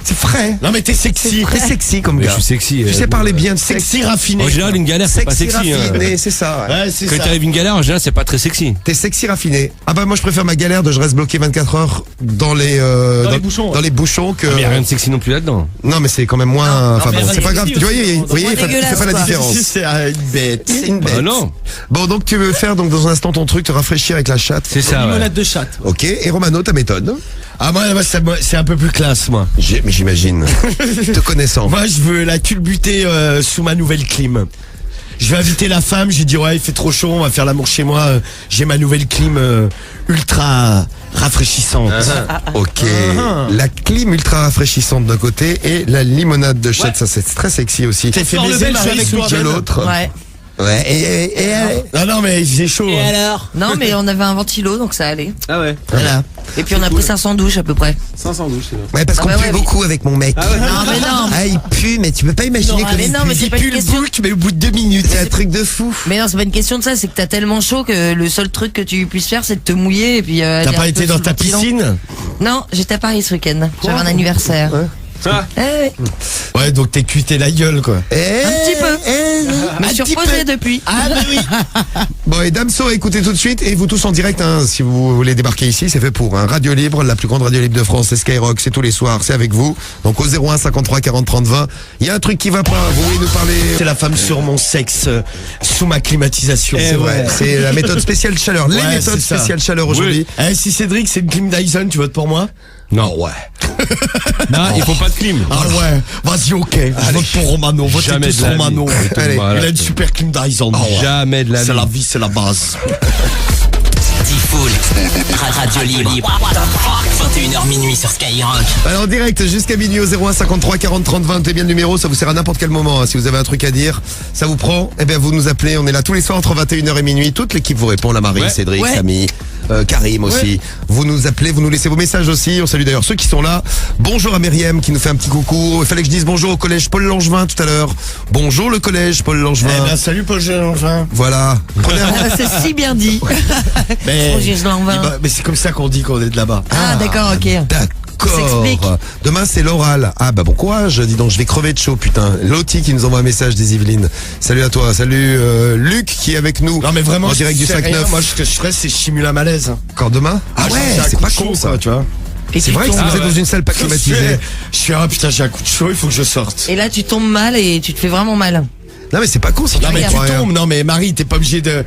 c'est frais. Non, mais t'es sexy. Très sexy comme Mais gars. je suis sexy. Tu sais parler bien de sexe. Sexy raffiné. En général, une galère, c'est pas Sexy sexy. raffiné, c'est ça. Ouais. Ouais, c'est Quand ça. t'arrives une galère, en général, c'est pas très sexy. T'es sexy raffiné. Ah bah moi je préfère ma galère de je reste bloqué 24 heures dans les les bouchons, ouais. dans les bouchons que. Mais y a rien de sexy non plus là-dedans. Non mais c'est quand même moins. Enfin mais bon, rien c'est de pas grave. sexy Tu vois, aussi, vous voyez, moins fait dégueulasse, pas la quoi. différence. C'est une bête. C'est une bête. Bah non. Bon donc tu veux faire donc dans un instant ton truc, te rafraîchir avec la chatte. C'est ça, ouais. Limonade de chatte. Ok. Et Romano, ta méthode. Ah, moi, c'est un peu plus classe, moi. Mais j'imagine. Te connaissant. Moi, je veux la culbuter sous ma nouvelle clim. Je vais inviter la femme, je lui dis ouais, il fait trop chaud, on va faire l'amour chez moi. J'ai ma nouvelle clim ultra rafraîchissante. Ok. La clim ultra rafraîchissante d'un côté et la limonade de chatte, ça c'est très sexy aussi. T'es fait Fort le baiser Belge Marie avec ce toi. week-end. De l'autre. Ouais. Ouais. Et Non, mais il faisait chaud. Et hein. alors? Non, mais on avait un ventilo, donc ça allait. Ah ouais. Voilà. Et puis on a pris 500 douches à peu près. 500 douches, c'est bien. ouais parce Ah qu'on bah pue ouais, beaucoup avec mon mec. Non, mais non. Ah il pue mais tu peux pas imaginer Non, comme mais il non, pue. mais c'est Il pas pue une le question. bouc, mais au bout de 2 minutes. C'est un truc de fou. Mais non, c'est pas une question de ça, c'est que t'as tellement chaud que le seul truc que tu puisses faire, c'est de te mouiller et puis. T'as pas été dans ta piscine? Non, j'étais à Paris ce week-end. J'avais un anniversaire. Ah. Eh, Ouais, donc t'es cuité la gueule, quoi. un petit peu. Je me suis petit reposée peu. depuis. Ah, bah oui. Bon et Damso, écoutez tout de suite et vous tous en direct hein, si vous voulez débarquer ici, c'est fait pour hein. Radio Libre, la plus grande radio libre de France, c'est Skyrock, c'est tous les soirs, c'est avec vous. Donc au 01 53 40 30 20. Il y a un truc qui va pas, vous voulez nous parler. C'est la femme sur mon sexe, sous ma climatisation. C'est vrai, c'est la méthode spéciale chaleur, les Ouais, méthodes c'est ça. spéciales chaleur aujourd'hui. Eh, si Cédric, c'est une clim Dyson, tu votes pour moi? Non. ouais. Non, ils font pas de clim. Ah ouais, vas-y, ok. Je vote pour Romano, votez Jamais tous de la vie. Romano. Allez. Il a une super clim Dyson. Jamais de la C'est vie. la vie, c'est la base. Tifoul, Radio Libre. 21h minuit sur Skyrock. Alors en direct jusqu'à minuit au 01 53 40 30 20, t'es bien le numéro, ça vous sert à n'importe quel moment hein. Si vous avez un truc à dire, ça vous prend, eh bien vous nous appelez, on est là tous les soirs entre 21h et minuit, toute l'équipe vous répond, la Marie, Ouais. Cédric, Ouais. Samy, Karim aussi. Vous nous appelez, vous nous laissez vos messages aussi, on salue d'ailleurs ceux qui sont là. Bonjour à Myriam qui nous fait un petit coucou, il fallait que je dise bonjour au collège Paul Langevin tout à l'heure. Bonjour le collège Paul Langevin. Eh ben, salut Paul Langevin. Voilà. Prenez un... Ah, c'est si bien dit. Mais, Roger Langevin. mais c'est comme ça qu'on dit qu'on est de là-bas. Ah, d'accord, ok. D'accord. s'explique. Demain c'est l'oral. Ah bah bon courage, dis donc je vais crever de chaud putain. Loti qui nous envoie un message des Yvelines. Salut à toi, salut Luc qui est avec nous. Non mais vraiment, en direct du je sais rien. 5-9. Moi ce que je ferais c'est je simule un malaise. Encore demain. Ah ouais, j'ai un c'est coup pas de con chaud, ça. quoi, tu vois. C'est vrai que si vous êtes dans une salle pas climatisée. Je suis ah putain j'ai un coup de chaud, il faut que je sorte. Et là, tu tombes mal et tu te fais vraiment mal. Non mais c'est pas con si tu Non mais fais tu rien. tombes, non mais Marie t'es pas obligé de,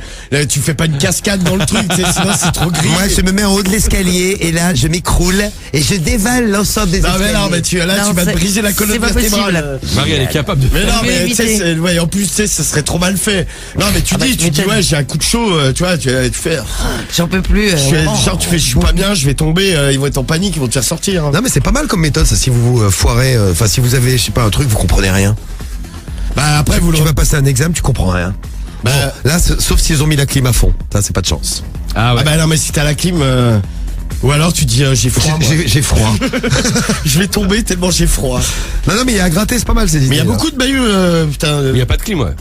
tu fais pas une cascade dans le truc, tu sais, sinon c'est trop gris. Moi je me mets en haut de l'escalier et là je m'écroule et je dévale l'ensemble des Non escaliers. mais non mais tu Non, vas te c'est- briser la colonne c'est pas vertébrale. possible. Marie, elle est capable de Mais non mieux mais tu sais éviter. ouais, en plus tu sais ça serait trop mal fait. Non mais tu Ah bah, dis tu m'étonnes. ouais j'ai un coup de chaud, tu vois tu fais J'en peux plus. genre tu fais je suis pas bien, je vais tomber, ils vont être en panique, ils vont te faire sortir. Non mais c'est pas mal comme méthode ça si vous vous foirez, enfin si vous avez je sais pas un truc vous comprenez rien. Bah après Tu vas passer un examen tu comprends rien. Bah, Bon, là sauf s'ils ont mis la clim à fond, ça c'est pas de chance. Ah ouais. ah bah non mais si t'as la clim ou alors tu dis j'ai froid. moi. J'ai froid. Je vais tomber tellement j'ai froid. Non mais il y a à gratter c'est pas mal ces idées. Mais il y a beaucoup de bahuts putain. Il y a pas de clim, ouais.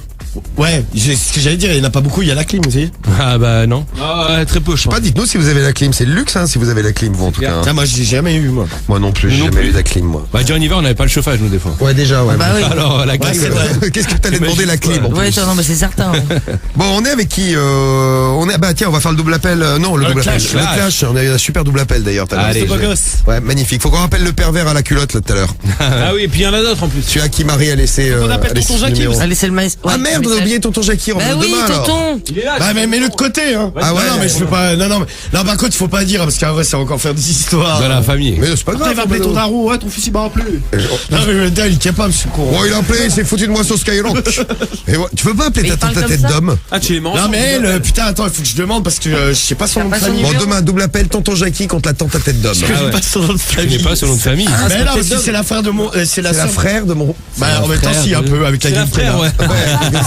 Ouais, ce que j'allais dire, il y en a pas beaucoup, il y a la clim aussi. Ah bah non. Ah, très peu, je Pas dites-nous si vous avez la clim, c'est le luxe hein, si vous avez la clim vous en tout cas. Tiens, moi j'ai jamais eu moi. Moi non plus, Nous j'ai non jamais plus. eu la clim moi. Bah, déjà en hiver, on n'avait pas le chauffage, nous, des fois. Ouais déjà ouais. Bah oui. Alors, la clim, c'est vrai. Qu'est-ce que t'allais demander la clim en Ouais, plus. non, mais c'est certain. Bon, on est avec qui on est bah tiens, on va faire le double appel. Non, le double appel. clash. Le clash. On a eu un super double appel d'ailleurs tout à l'heure. Allez, Beau je- gosse. Ouais, magnifique. Faut qu'on rappelle le pervers à la culotte là tout à l'heure. Ah oui, et puis il y en a d'autres en plus. Tu as qui Marie a laissé On appelle a laissé tonton ce Jackie, numéro. Allez, c'est le maïs. Ah merde, on a oublié tonton Jackie. On Bah revient oui, demain, alors. tonton. Il est là. Bah mais l'autre côté hein. Ah ouais. Non mais je peux pas. Non par contre il faut pas dire parce qu'en vrai ça va encore faire des histoires. Dans la famille. Mais c'est pas Après, grave. il va appeler ton Romano. daron, ouais, ton fils il bat plus. Non mais le gars il est capable ce con. Oh, il a appelé, il s'est foutu de moi sur Skyrock. Et ouais, tu peux pas appeler Mais il ta parle comme tête ça d'homme. Ah, tu es mort. Non mais elle, putain attends il faut que je demande parce que je sais pas son T'as nom de pas son famille. Bon, numéro. demain, double appel, tonton Jackie contre la tante à tête d'homme. Je Ah connais ouais. pas son nom de Je connais famille. pas son nom de famille. Mais non mais si c'est la frère de mon, c'est la C'est la sœur. frère de mon. Bah en même temps frère si un de- peu avec la C'est la gueule qu'elle frère, a. ouais.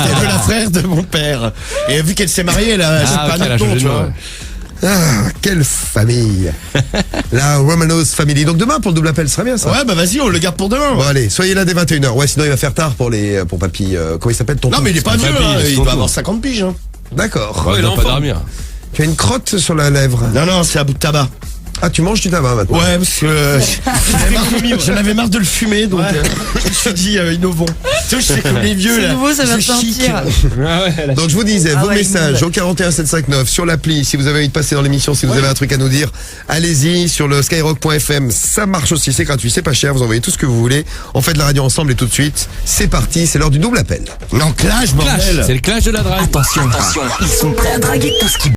C'est un peu la frère de mon père. Et vu qu'elle s'est mariée, elle a Ah, j'ai ok, pas elle a un autre nom, changé de tu nom, vois. ouais. Ah, quelle famille. La Romanos Family. Donc demain pour le double appel, ce serait bien ça. Ouais bah vas-y on le garde pour demain. Bon allez, soyez là dès 21h. Ouais, sinon il va faire tard pour pour papy. Comment il s'appelle tonton? Non mais il est pas vieux, Papy, hein, il tonton. doit avoir 50 piges. Hein. D'accord. Ouais, il doit pas dormir. Tu as une crotte sur la lèvre. Non, c'est un bout de tabac. Ah, tu manges du tabac maintenant? Ouais, parce que j'en avais marre de le fumer, donc je me suis dit innovons. Tu sais, je sais comme les vieux là. C'est nouveau, ça va sortir. Donc je vous disais, vos messages au 41759 sur l'appli, si vous avez envie de passer dans l'émission, si vous avez un truc à nous dire, allez-y sur le skyrock.fm, ça marche aussi, c'est gratuit, c'est pas cher, vous envoyez tout ce que vous voulez, on fait de la radio ensemble et tout de suite, c'est parti, c'est l'heure du double appel. Non, clash, bordel. C'est le clash de la drague. Attention, ils sont prêts à draguer tout ce qui